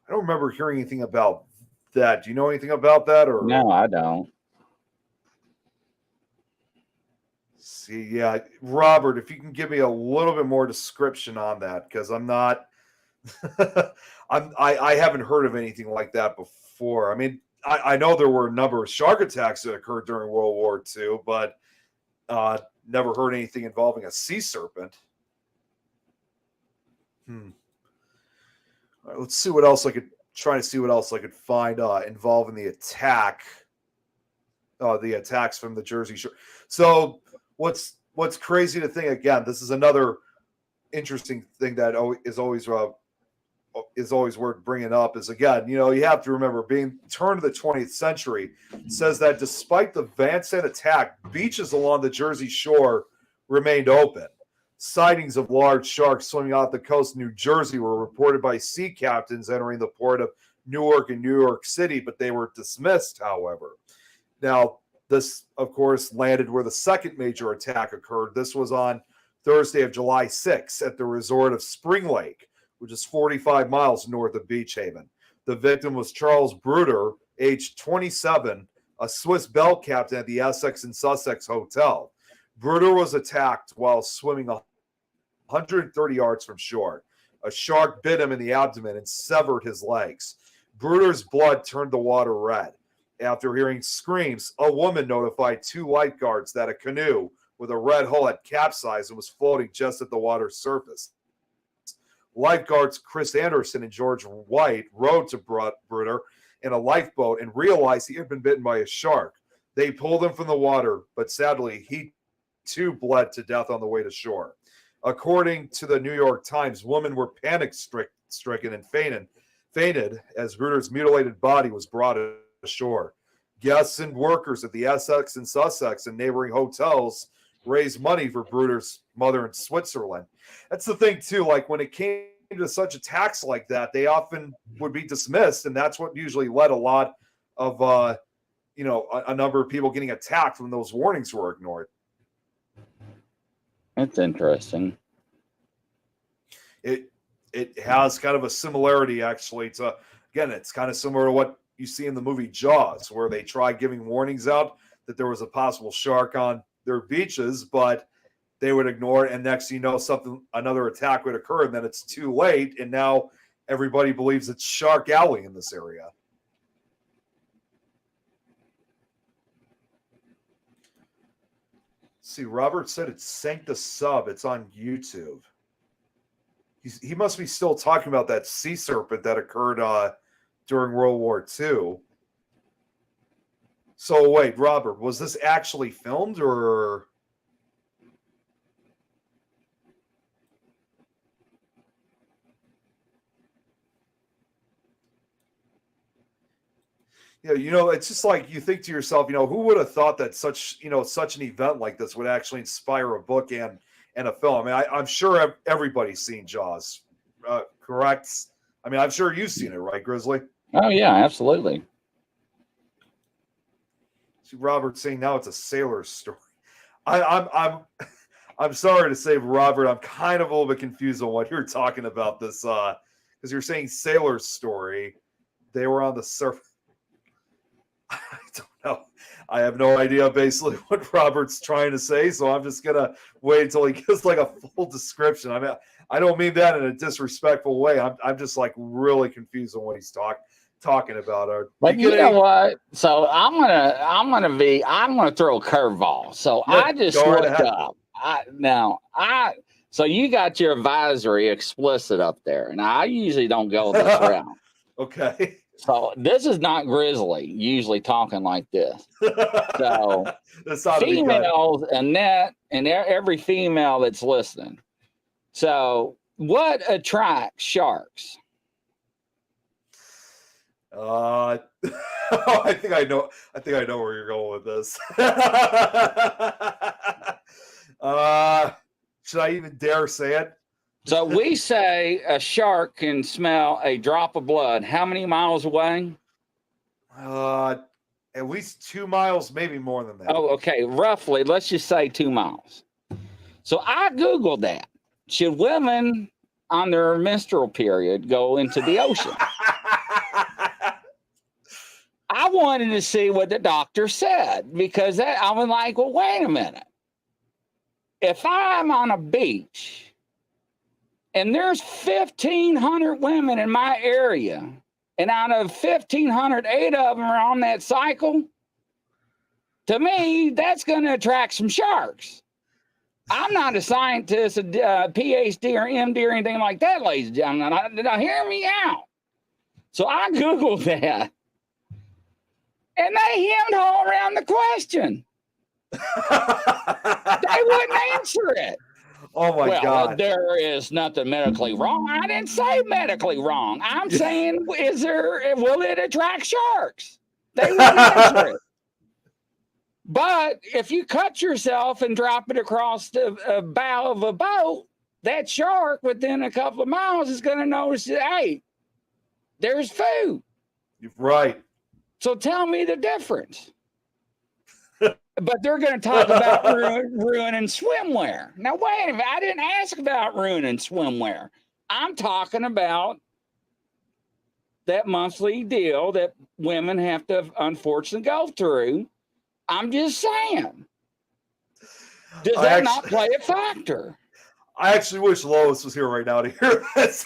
I don't remember hearing anything about that. Do you know anything about that? Or no, I don't. See, yeah, Robert, if you can give me a little bit more description on that, because I'm not, I haven't heard of anything like that before. I mean, I know there were a number of shark attacks that occurred during World War II, but never heard anything involving a sea serpent. All right, let's see what else I could find involving the attack. The attacks from the Jersey Shore. So what's crazy to think, again, this is another interesting thing that is always worth bringing up is, again, you have to remember, being turn of the 20th century, says that despite the Van Sant attack, beaches along the Jersey Shore remained open. Sightings of large sharks swimming off the coast of New Jersey were reported by sea captains entering the port of Newark and New York City, but they were dismissed, however. Now, this, of course, landed where the second major attack occurred. This was on Thursday of July 6th at the resort of Spring Lake, which is 45 miles north of Beach Haven. The victim was Charles Bruder, aged 27, a Swiss bell captain at the Essex and Sussex Hotel. Bruder was attacked while swimming 130 yards from shore. A shark bit him in the abdomen and severed his legs. Bruder's blood turned the water red. After hearing screams, a woman notified 2 lifeguards that a canoe with a red hull had capsized and was floating just at the water's surface. Lifeguards Chris Anderson and George White rowed to Bruder in a lifeboat and realized he had been bitten by a shark. They pulled him from the water, but sadly, he too bled to death on the way to shore. According to the New York Times, women were panic-stricken and fainted as Bruder's mutilated body was brought ashore. Guests and workers at the Essex and Sussex and neighboring hotels raised money for Bruder's mother in Switzerland. That's the thing, too. Like, when it came to such attacks like that, they often would be dismissed, and that's what usually led a lot of a number of people getting attacked when those warnings were ignored. It's interesting. It has kind of a similarity, actually, to, again, it's kind of similar to what you see in the movie Jaws, where they try giving warnings out that there was a possible shark on their beaches, but they would ignore it, and next you know, another attack would occur, and then it's too late, and now everybody believes it's Shark Alley in this area. See, Robert said it sank the sub. It's on YouTube. He must be still talking about that sea serpent that occurred during World War II. So wait, Robert, was this actually filmed or? Yeah, it's just like you think to yourself, who would have thought that such an event like this would actually inspire a book and a film? I mean, I'm sure everybody's seen Jaws, correct? I mean, I'm sure you've seen it, right, Grizzly? Oh yeah, absolutely. See, Robert's saying now it's a sailor story. I'm sorry to say, Robert, I'm kind of a little bit confused on what you're talking about this, because you're saying sailor story. They were on the surface. I don't know. I have no idea basically what Robert's trying to say, so I'm just gonna wait until he gives like a full description. I mean, I don't mean that in a disrespectful way. I'm just like really confused on what he's talking about. But you know what? So I'm gonna throw a curveball. So yeah, I just looked up. So you got your advisory explicit up there, and I usually don't go this route. Okay. So this is not Grizzly usually talking like this. So females and every female that's listening. So what attracts sharks? I think I know where you're going with this. Should I even dare say it? So we say a shark can smell a drop of blood. How many miles away? At least 2 miles, maybe more than that. Oh, okay. Roughly, let's just say 2 miles. So I Googled that. Should women on their menstrual period go into the ocean? I wanted to see what the doctor said, because I was like, well, wait a minute. If I'm on a beach and there's 1,500 women in my area, and out of 1,500, 8 of them are on that cycle, to me, that's going to attract some sharks. I'm not a scientist, a PhD or MD or anything like that, ladies and gentlemen. Now, hear me out. So I Googled that, and they hemmed all around the question. They wouldn't answer it. Oh my God! There is nothing medically wrong. I didn't say medically wrong. I'm saying, will it attract sharks? They wouldn't answer it. But if you cut yourself and drop it across the bow of a boat, that shark within a couple of miles is going to notice that, hey, there's food. You're right. So tell me the difference. But they're going to talk about ruining swimwear. Now, wait a minute. I didn't ask about ruining swimwear. I'm talking about that monthly deal that women have to unfortunately go through. I'm just saying. Does that not play a factor? I actually wish Lois was here right now to hear this.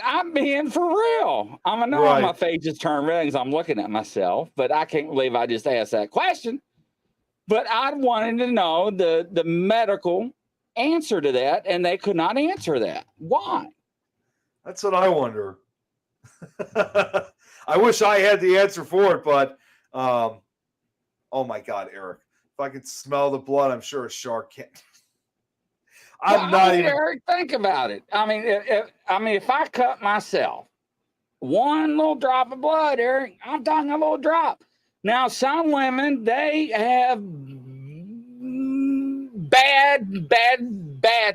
I'm being for real. I know right. My face just turned red because I'm looking at myself, but I can't believe I just asked that question. But I wanted to know the medical answer to that, and they could not answer that. Why? That's what I wonder. I wish I had the answer for it, but oh my God, Eric. If I could smell the blood, I'm sure a shark can't. Eric, think about it. I mean, if I cut myself, one little drop of blood, Eric, I'm talking a little drop. Now, some women, they have bad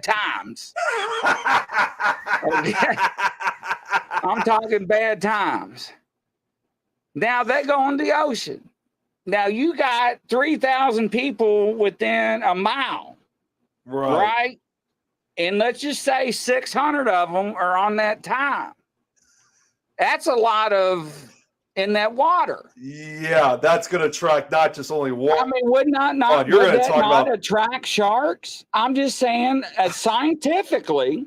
times. Okay. I'm talking bad times. Now they go in the ocean. Now you got 3,000 people within a mile, right? And let's just say 600 of them are on that time. That's a lot of in that water. Yeah, that's going to attract not just only water. I mean, would that not attract sharks? I'm just saying, scientifically,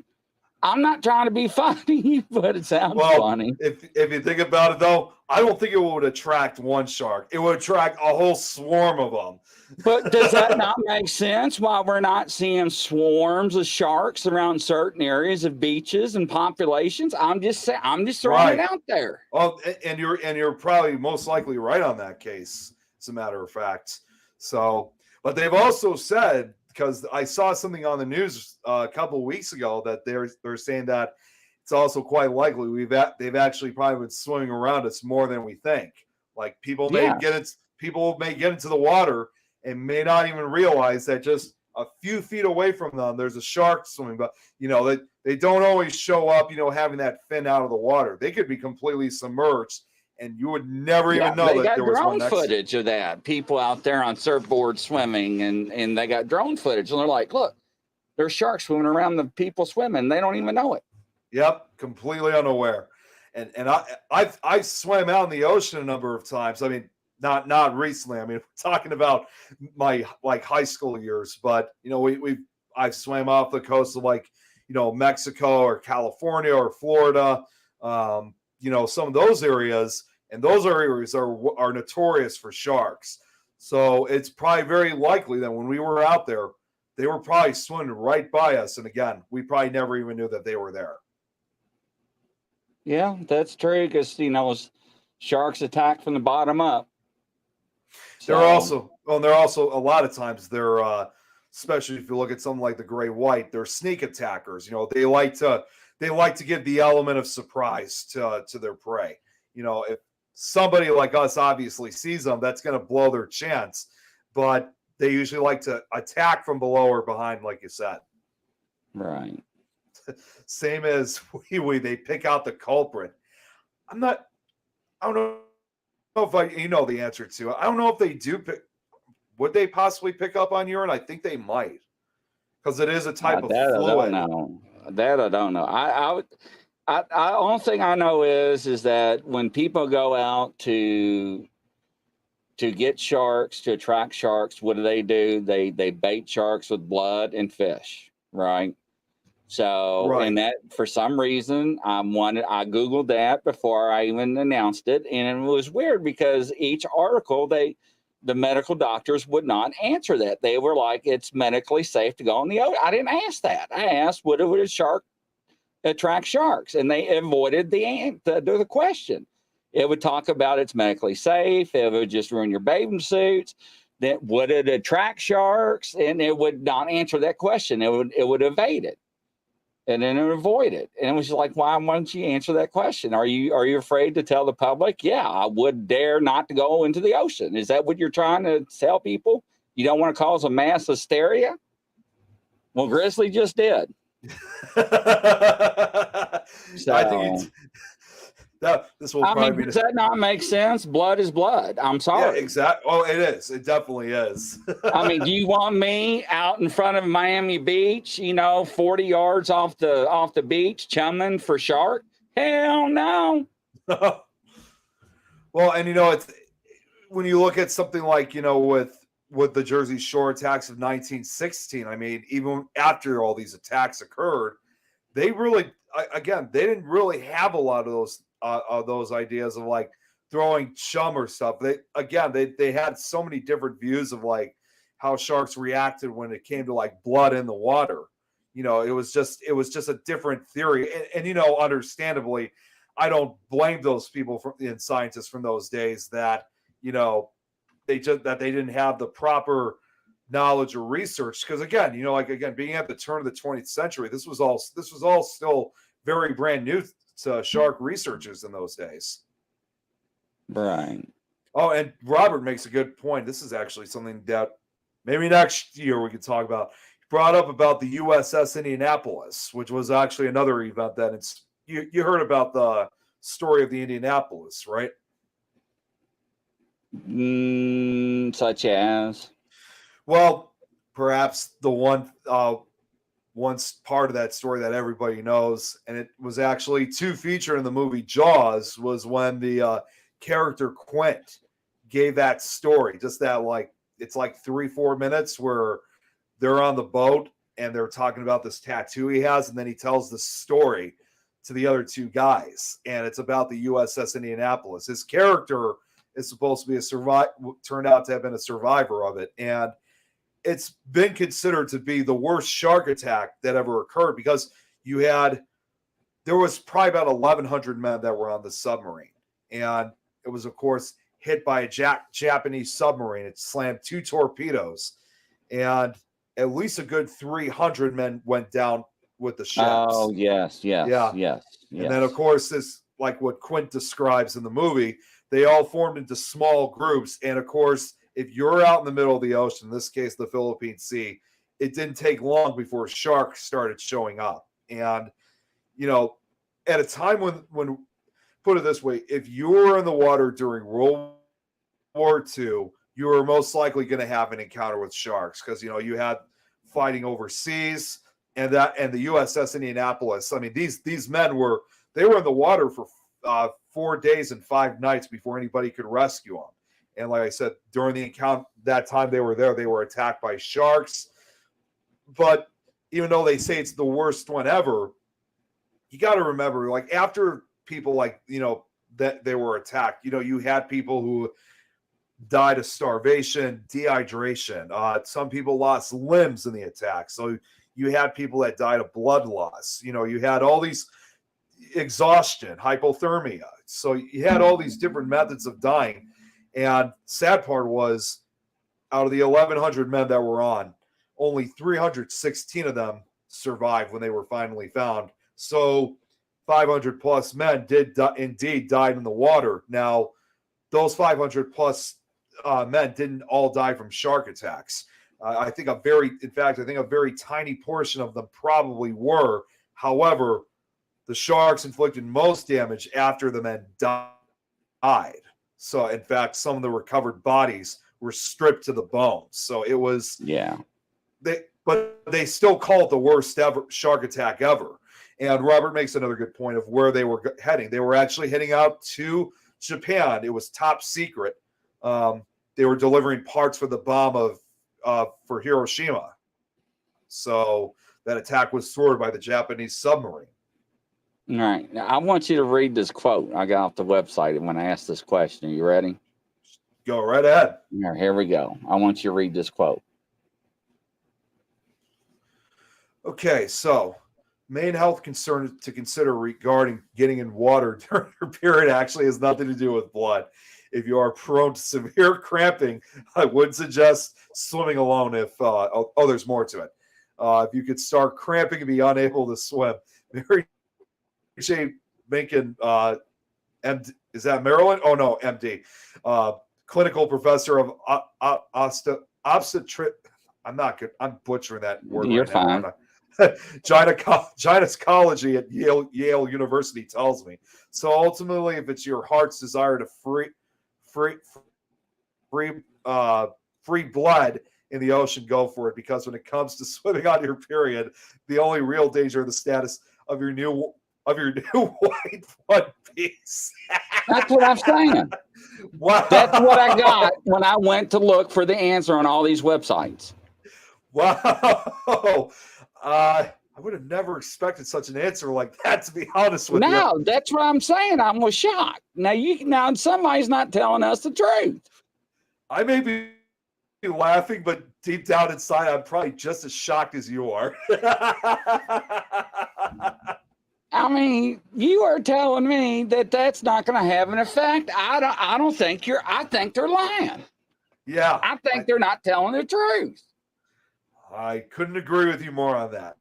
I'm not trying to be funny, but it sounds funny. If you think about it, though, I don't think it would attract one shark. It would attract a whole swarm of them. But does that not make sense? Why we're not seeing swarms of sharks around certain areas of beaches and populations? I'm just saying. I'm just throwing it out there. Well, and you're probably most likely right on that case. As a matter of fact. So, but they've also said, because I saw something on the news a couple of weeks ago, that they're saying that it's also quite likely they've actually probably been swimming around us more than we think. Like people may get into the water and may not even realize that just a few feet away from them there's a shark swimming. But they don't always show up, having that fin out of the water. They could be completely submerged, and you would never even know that there was one next. They got drone footage of that. People out there on surfboards swimming, and they got drone footage, and they're like, look, there's sharks swimming around the people swimming. They don't even know it. Yep, completely unaware. And I swam out in the ocean a number of times. I mean, not recently. I mean, we're talking about my high school years, but I've swam off the coast of Mexico or California or Florida. Some of those areas. And those areas are notorious for sharks. So it's probably very likely that when we were out there, they were probably swimming right by us. And again, we probably never even knew that they were there. Yeah, that's true, because, sharks attack from the bottom up. So. They're also a lot of times especially if you look at something like the gray white, they're sneak attackers. They like to give the element of surprise to their prey. If somebody like us obviously sees them, that's going to blow their chance. But they usually like to attack from below or behind, like you said. Right. Same as they pick out the culprit. I don't know if the answer to it. I don't know if they do pick. Would they possibly pick up on urine? I think they might, because it is a type of fluid. That I don't know. I only thing I know is that when people go out to get sharks, to attract sharks, what do? They bait sharks with blood and fish, right? So, and that for some reason, I Googled that before I even announced it, and it was weird because each article the medical doctors would not answer that. They were like, it's medically safe to go in the ocean. I didn't ask that. I asked, would a shark attract sharks? And they avoided the question. It would talk about it's medically safe. It would just ruin your bathing suits. Then would it attract sharks? And it would not answer that question. It would evade it. And then it would avoid it. And it was like, why don't you answer that question? Are you afraid to tell the public? Yeah, I would dare not to go into the ocean. Is that what you're trying to tell people? You don't want to cause a mass hysteria? Well, Grizzly just did. So, I think this will probably does that not make sense? Blood is blood. I'm sorry. Yeah, exactly. Oh, it is. It definitely is. I mean, do you want me out in front of Miami Beach, 40 yards off the beach, chumming for shark? Hell no. Well, and it's when you look at something like with the Jersey Shore attacks of 1916. I mean, even after all these attacks occurred, they really, again, they didn't really have a lot of those ideas of like throwing chum or stuff. They had so many different views of like how sharks reacted when it came to like blood in the water. It was just a different theory. And understandably, I don't blame those people and scientists from those days that, they didn't have the proper knowledge or research. Because again, being at the turn of the 20th century, this was all still very brand new to shark researchers in those days. Right. Oh, and Robert makes a good point. This is actually something that maybe next year we could talk about. He brought up about the USS Indianapolis, which was actually another event that it's, you heard about the story of the Indianapolis, right? Such as? Well, perhaps the one part of that story that everybody knows, and it was actually too featured in the movie Jaws, was when the character Quint gave that story. Just that, like, it's like 3-4 minutes where they're on the boat and they're talking about this tattoo he has, and then he tells the story to the other two guys, and it's about the USS Indianapolis. His character is supposed to be turned out to have been a survivor of it, and it's been considered to be the worst shark attack that ever occurred, because there was probably about 1,100 men that were on the submarine, and it was, of course, hit by a Japanese submarine. It slammed 2 torpedoes, and at least a good 300 men went down with the ships. Oh, yes. And then, of course, this, like what Quint describes in the movie, they all formed into small groups, and of course, if you're out in the middle of the ocean, in this case, the Philippine Sea, it didn't take long before sharks started showing up. And, at a time when put it this way, if you were in the water during World War II, you were most likely going to have an encounter with sharks, because, you had fighting overseas, and the USS Indianapolis. I mean, these men were in the water for 4 days and 5 nights before anybody could rescue them. And like I said, during the encounter, that time they were there, they were attacked by sharks. But even though they say it's the worst one ever, you got to remember, like, after people, like, that they were attacked, you had people who died of starvation, dehydration. Some people lost limbs in the attack. So you had people that died of blood loss. You had all these exhaustion, hypothermia. So you had all these different methods of dying. And sad part was, out of the 1,100 men that were on, only 316 of them survived when they were finally found. So 500 plus men indeed died in the water. Now, those 500 plus men didn't all die from shark attacks. I think a very tiny portion of them probably were. However, the sharks inflicted most damage after the men died. So, in fact, some of the recovered bodies were stripped to the bones. So it was, but they still call it the worst ever shark attack ever. And Robert makes another good point of where they were heading. They were actually heading out to Japan. It was top secret. They were delivering parts for the bomb for Hiroshima. So that attack was thwarted by the Japanese submarine. All right. Now, I want you to read this quote I got off the website when I asked this question. Are you ready? Go right ahead. Here we go. I want you to read this quote. Okay, so main health concern to consider regarding getting in water during your period actually has nothing to do with blood. If you are prone to severe cramping, I would suggest swimming alone if, there's more to it. If you could start cramping and be unable to swim, Mary J. Mencken, MD, is that Maryland? Oh, no, MD. Clinical professor of obstetric. I'm not good. I'm butchering that word. You're right fine. Now, gynecology at Yale University tells me. So ultimately, if it's your heart's desire to free blood in the ocean, go for it. Because when it comes to swimming on your period, the only real danger of the status of your new white one piece. That's what I'm saying. Wow. That's what I got when I went to look for the answer on all these websites. Wow. I would have never expected such an answer like that, to be honest with you. No, that's what I'm saying. I was shocked. Now somebody's not telling us the truth. I may be laughing, but deep down inside, I'm probably just as shocked as you are. I mean, you are telling me that that's not going to have an effect. I don't think I think they're lying. Yeah. I think they're not telling the truth. I couldn't agree with you more on that.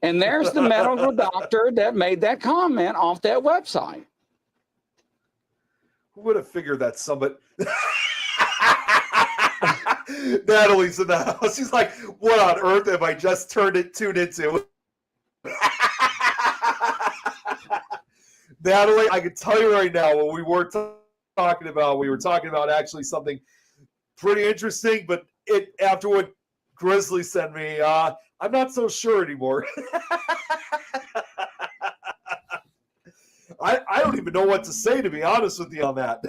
And there's the medical doctor that made that comment off that website. Who would have figured that somebody... Natalie's in the house. She's like, what on earth have I just tuned into? Natalie, I can tell you right now what we were talking about. We were talking about actually something pretty interesting, but after what Grizzly sent me, I'm not so sure anymore. I don't even know what to say, to be honest with you on that.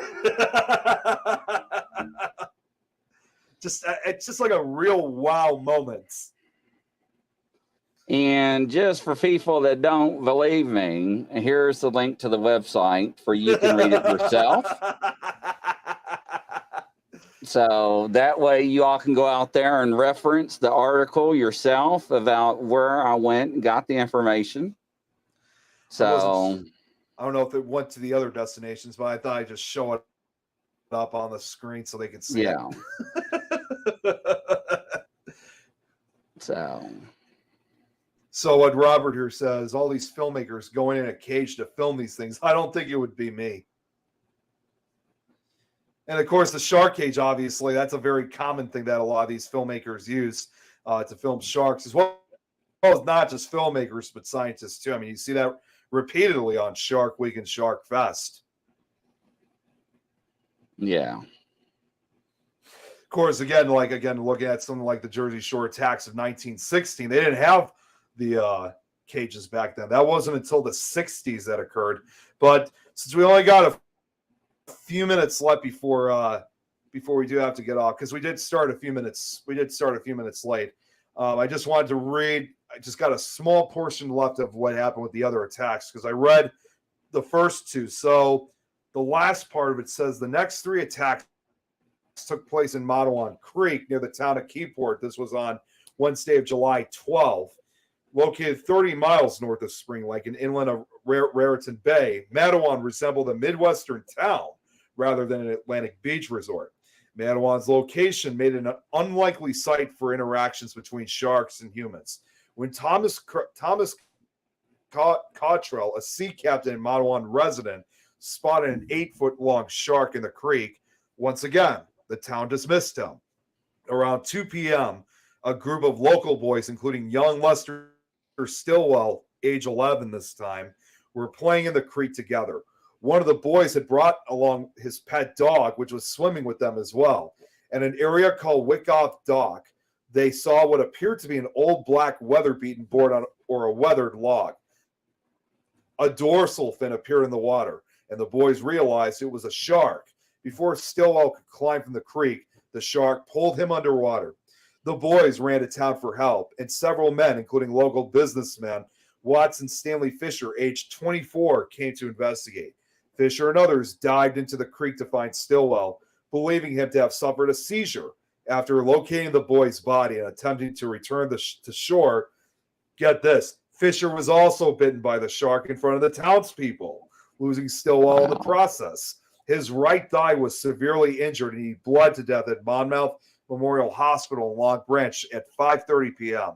It's just like a real wow moment. And just for people that don't believe me, here's the link to the website for you can read it yourself. So that way you all can go out there and reference the article yourself about where I went and got the information. So I don't know if it went to the other destinations, but I thought I'd just show it up on the screen so they could see it. So what Robert here says, all these filmmakers going in a cage to film these things, I don't think it would be me. And of course, the shark cage, obviously, that's a very common thing that a lot of these filmmakers use to film sharks, as well as not just filmmakers, but scientists too. I mean, you see that repeatedly on Shark Week and Shark Fest. Yeah. Of course, again, looking at something like the Jersey Shore attacks of 1916, they didn't have the cages back then. That wasn't until the 60s that occurred. But since we only got a few minutes left before we do have to get off, because we did start a few minutes late. I just wanted to read. I just got a small portion left of what happened with the other attacks, because I read the first two. So the last part of it says the next three attacks took place in Matawan Creek near the town of Keyport. This was on Wednesday of July 12th. Located 30 miles north of Spring Lake and inland of Raritan Bay, Matawan resembled a Midwestern town rather than an Atlantic Beach resort. Matawan's location made it an unlikely site for interactions between sharks and humans. When Thomas Cottrell, a sea captain and Matawan resident, spotted an 8-foot-long shark in the creek, once again, the town dismissed him. Around 2 p.m., a group of local boys, including young Lester Stillwell, age 11 this time, were playing in the creek together. One of the boys had brought along his pet dog, which was swimming with them as well. In an area called Wyckoff Dock, they saw what appeared to be an old black weather-beaten board or a weathered log. A dorsal fin appeared in the water, and the boys realized it was a shark. Before Stillwell could climb from the creek, the shark pulled him underwater. The boys ran to town for help, and several men, including local businessmen, Watson Stanley Fisher, aged 24, came to investigate. Fisher and others dived into the creek to find Stillwell, believing him to have suffered a seizure. After locating the boy's body and attempting to return to shore, get this, Fisher was also bitten by the shark in front of the townspeople, losing Stillwell in the process. His right thigh was severely injured, and he bled to death at Monmouth Memorial Hospital in Long Branch at 5:30 p.m.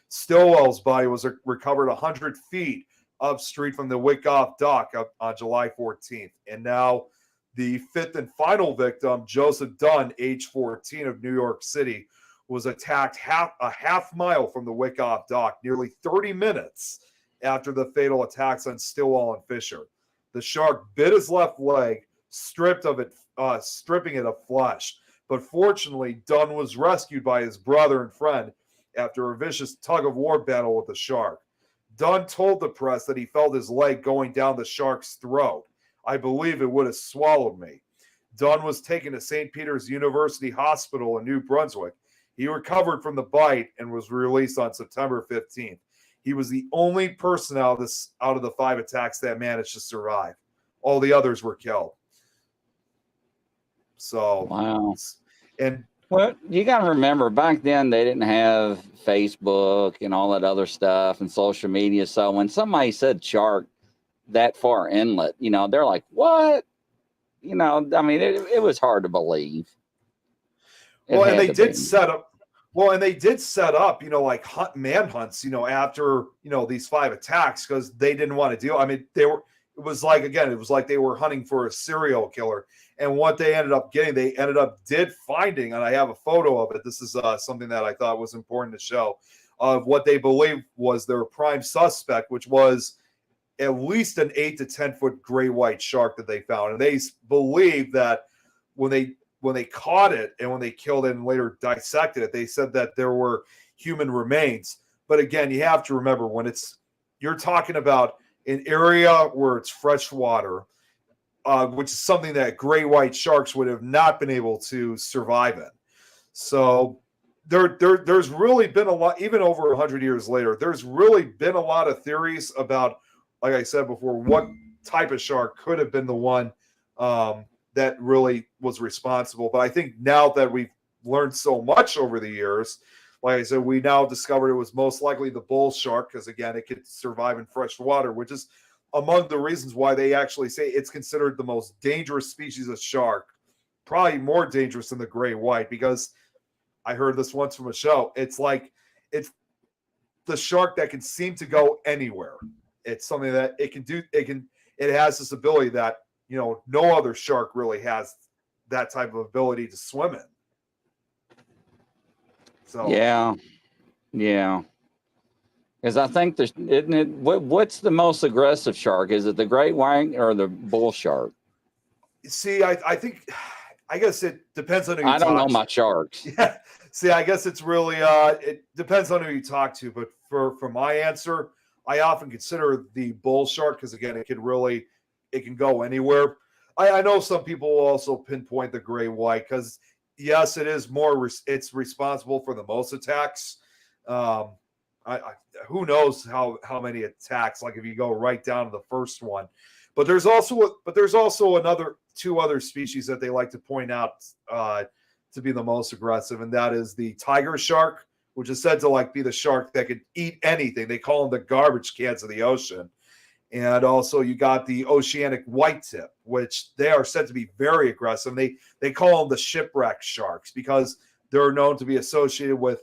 Stillwell's body was recovered 100 feet upstream from the Wyckoff Dock on July 14th. And now the fifth and final victim, Joseph Dunn, age 14, of New York City, was attacked a half mile from the Wyckoff Dock, nearly 30 minutes after the fatal attacks on Stillwell and Fisher. The shark bit his left leg, stripping it of flesh. But fortunately, Dunn was rescued by his brother and friend after a vicious tug-of-war battle with the shark. Dunn told the press that he felt his leg going down the shark's throat. I believe it would have swallowed me. Dunn was taken to St. Peter's University Hospital in New Brunswick. He recovered from the bite and was released on September 15th. He was the only person out of the 5 attacks that managed to survive. All the others were killed. So, wow. And well, you got to remember, back then they didn't have Facebook and all that other stuff and social media. So when somebody said shark that far inlet, they're like, what? I mean, it was hard to believe. And they did set up, like manhunts, after, these 5 attacks, because they didn't want to deal. I mean, it was like they were hunting for a serial killer. And what they ended up finding, and I have a photo of it. This is something that I thought was important to show, of what they believe was their prime suspect, which was at least an 8 to 10 foot gray white shark that they found, and they believe that when they caught it and when they killed it and later dissected it, they said that there were human remains. But again, you have to remember when you're talking about an area where it's fresh water, which is something that gray white sharks would have not been able to survive in. So there's really been a lot, even over 100 years later, there's really been a lot of theories about, like I said before, what type of shark could have been the one that really was responsible. But I think now that we've learned so much over the years, like I said, we now discovered it was most likely the bull shark because, again, it could survive in fresh water, which is among the reasons why they actually say it's considered the most dangerous species of shark, probably more dangerous than the gray white, because I heard this once from a show. It's the shark that can seem to go anywhere. It's something that it can do. It has this ability that, no other shark really has that type of ability to swim in. So yeah. Because I think isn't it? What's the most aggressive shark? Is it the great white or the bull shark? See, I guess it depends on who you I don't know talk my to. sharks. Yeah. See, I guess it's really it depends on who you talk to. But for my answer, I often consider the bull shark because, again, it can go anywhere. I know some people will also pinpoint the gray white because, yes, it is it's responsible for the most attacks. Who knows how many attacks? Like if you go right down to the first one, but there's also two other species that they like to point out to be the most aggressive, and that is the tiger shark, which is said to be the shark that could eat anything. They call them the garbage cans of the ocean. And also you got the oceanic white tip, which they are said to be very aggressive. They call them the shipwreck sharks because they're known to be associated with,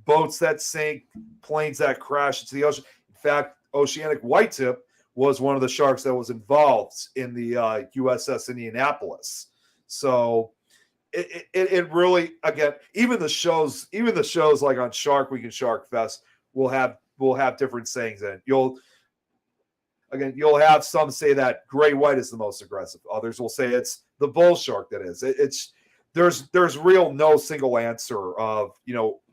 boats that sink, planes that crash into the ocean. In fact, oceanic white tip was one of the sharks that was involved in the USS Indianapolis. So it really, again, even the shows like on Shark Week and Shark Fest will have different sayings in it. You'll have some say that gray white is the most aggressive. Others will say it's the bull shark that is. There's real no single answer of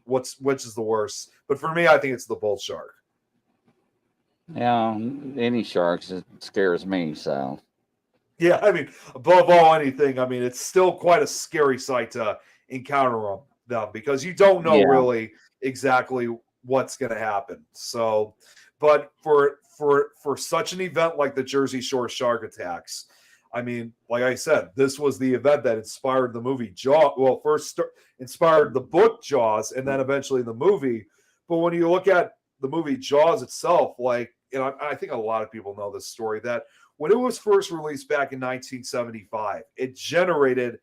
which is the worst. But for me, I think it's the bull shark. Yeah, any sharks, it scares me. So yeah, above all anything, it's still quite a scary sight to encounter them because you don't know really exactly what's going to happen. So, but for such an event like the Jersey Shore shark attacks, like I said, this was the event that inspired the movie Jaws. Well, first inspired the book Jaws, and then eventually the movie. But when you look at the movie Jaws itself, I think a lot of people know this story, that when it was first released back in 1975, it generated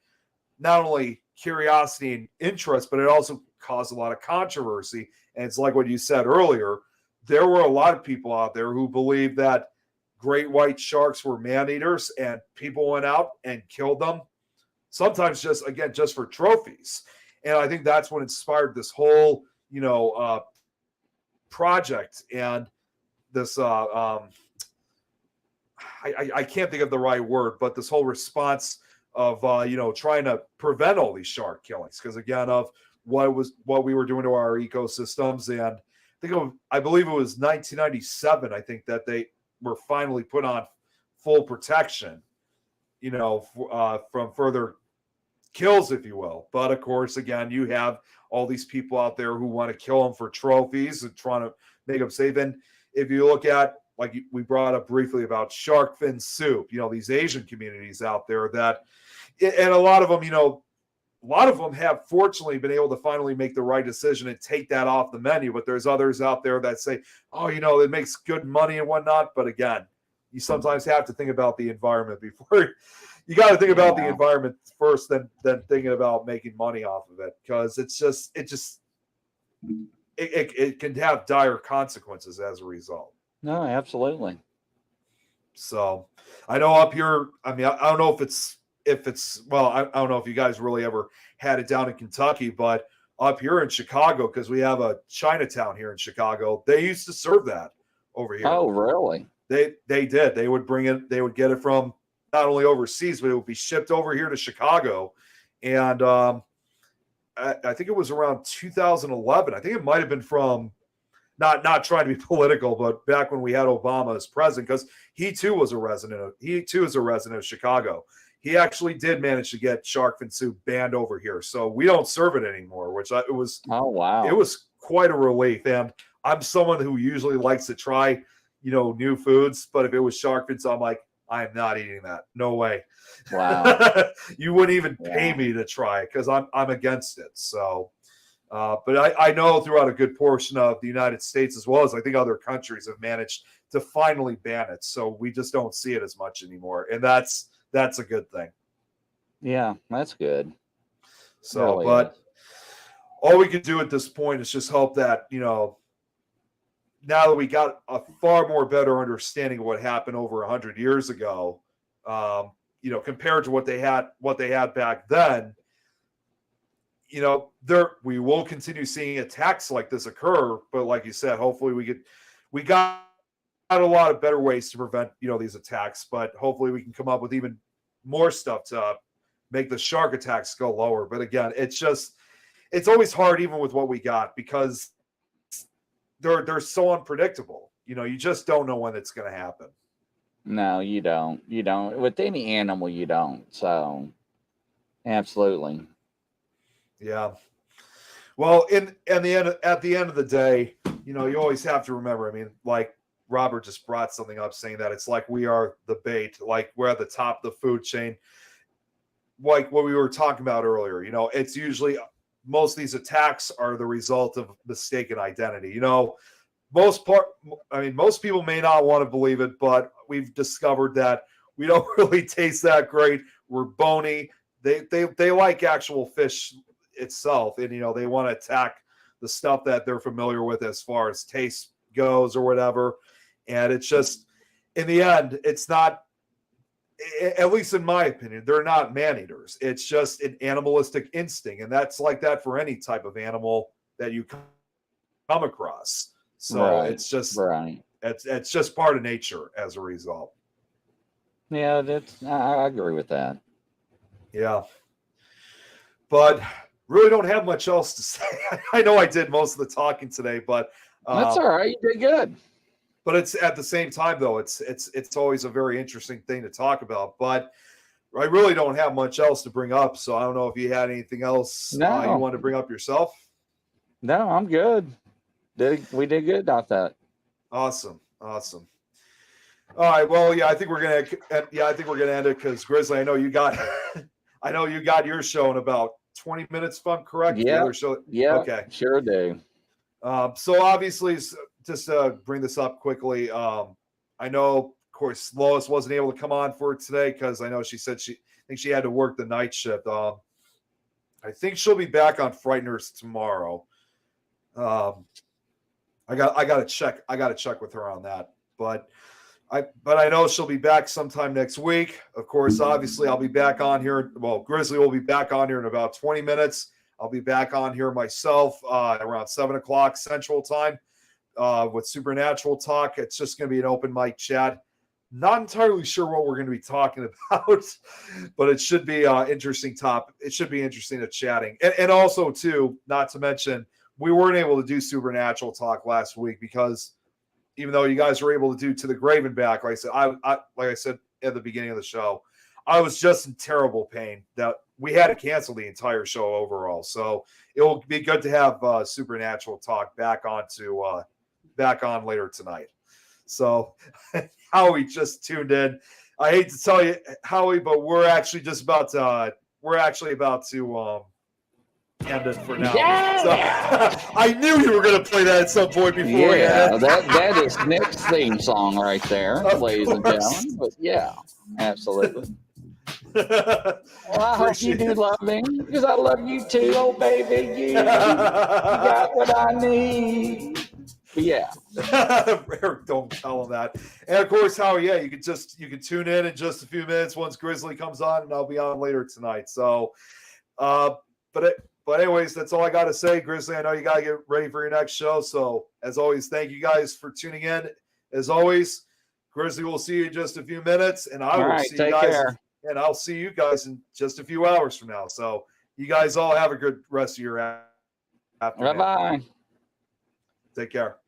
not only curiosity and interest, but it also caused a lot of controversy. And it's like what you said earlier. There were a lot of people out there who believed that great white sharks were man-eaters, and people went out and killed them, sometimes just for trophies. And I think that's what inspired this whole, project and this, I can't think of the right word, but this whole response of, trying to prevent all these shark killings. Because again, of what we were doing to our ecosystems. And I believe it was 1997, I think, that they were finally put on full protection, from further kills, if you will. But of course, again, you have all these people out there who want to kill them for trophies and trying to make them safe. And if you look at, like we brought up briefly about shark fin soup, these Asian communities out there and a lot of them have fortunately been able to finally make the right decision and take that off the menu. But there's others out there that say, oh, it makes good money and whatnot. But again, you sometimes have to think about the environment before you got to think about the environment first, than thinking about making money off of it. Because it can have dire consequences as a result. No, absolutely. So I know up here, I don't know if it's well, I don't know if you guys really ever had it down in Kentucky, but up here in Chicago, because we have a Chinatown here in Chicago, they used to serve that over here. Oh, really? They did. They would bring it. They would get it from not only overseas, but it would be shipped over here to Chicago. And I think it was around 2011. I think it might have been from not trying to be political, but back when we had Obama as president, because he too is a resident of Chicago. He actually did manage to get shark fin soup banned over here, so we don't serve it anymore. It was Oh, wow. it was quite a relief. And I'm someone who usually likes to try, new foods, but if it was shark fin, so I'm like, I am not eating that. No way. Wow. You wouldn't even pay Yeah. me to try it because I'm against it. So, but I know throughout a good portion of the United States, as well as I think other countries, have managed to finally ban it. So we just don't see it as much anymore, and that's a good thing. Yeah, that's good. So, Really but is. all we can do at this point is just hope that, now that we got a far more better understanding of what happened over 100 years ago, compared to what they had back then, we will continue seeing attacks like this occur. But like you said, hopefully we got a lot of better ways to prevent, these attacks, but hopefully we can come up with even more stuff to make the shark attacks go lower. But again, it's always hard, even with what we got, because they're so unpredictable. You just don't know when it's going to happen. No, you don't. You don't. With any animal, you don't. So, absolutely. Yeah. Well, at the end of the day, you always have to remember. I mean, like Robert just brought something up, saying that it's like we are the bait, like we're at the top of the food chain, like what we were talking about earlier. It's usually most of these attacks are the result of mistaken identity. Most people may not want to believe it, but we've discovered that we don't really taste that great. We're bony. They like actual fish itself, and they want to attack the stuff that they're familiar with as far as taste goes or whatever. And it's just, in the end, it's not, at least in my opinion, they're not man-eaters. It's just an animalistic instinct, and that's like that for any type of animal that you come across. So Right. it's just Right. it's just part of nature as a result. Yeah, I agree with that. Yeah. But really don't have much else to say. I know I did most of the talking today, but That's all right. You did good. but it's at the same time, though, it's always a very interesting thing to talk about. But I really don't have much else to bring up, so I don't know if you had anything else No. you want to bring up yourself. No, I'm good. We did good about that. Awesome. All right. Well, yeah, I think we're gonna end it because Grizzly, I know you got your show in about 20 minutes, if I'm correct. The Yeah. other show. Yeah. Okay. Sure do. So obviously, just to bring this up quickly, I know, of course, Lois wasn't able to come on for it today because I know she said I think she had to work the night shift. I think she'll be back on Frighteners tomorrow. I got to check with her on that, but I know she'll be back sometime next week. Of course, obviously, I'll be back on here. Well, Grizzly will be back on here in about 20 minutes. I'll be back on here myself around 7 o'clock Central Time with Supernatural Talk. It's just going to be an open mic chat. Not entirely sure what we're going to be talking about, but it should be interesting topic. It should be interesting to chatting. And also, too, not to mention, we weren't able to do Supernatural Talk last week because even though you guys were able to do To the Grave and Back, like I said at the beginning of the show, I was just in terrible pain that we had to cancel the entire show overall. So it will be good to have Supernatural Talk back on later tonight. So Howie just tuned in. I hate to tell you, Howie, but we're actually about to end it for now. Yeah. So, I knew you were going to play that at some point before. Yeah, that is Nick's theme song right there, Of ladies and course. gentlemen. But yeah, absolutely. Well, I hope you Appreciate do it. love me because I love you too. Oh, baby, you got what I need. But yeah. Eric, don't tell him that. And of course, Howie, yeah, you can tune in just a few minutes once Grizzly comes on, and I'll be on later tonight. So, but anyways, that's all I got to say, Grizzly. I know you got to get ready for your next show. So, as always, thank you guys for tuning in. as always, Grizzly will see you in just a few minutes, and I All will right, see you take guys. care. And I'll see you guys in just a few hours from now. So you guys all have a good rest of your afternoon. Bye bye. Take care.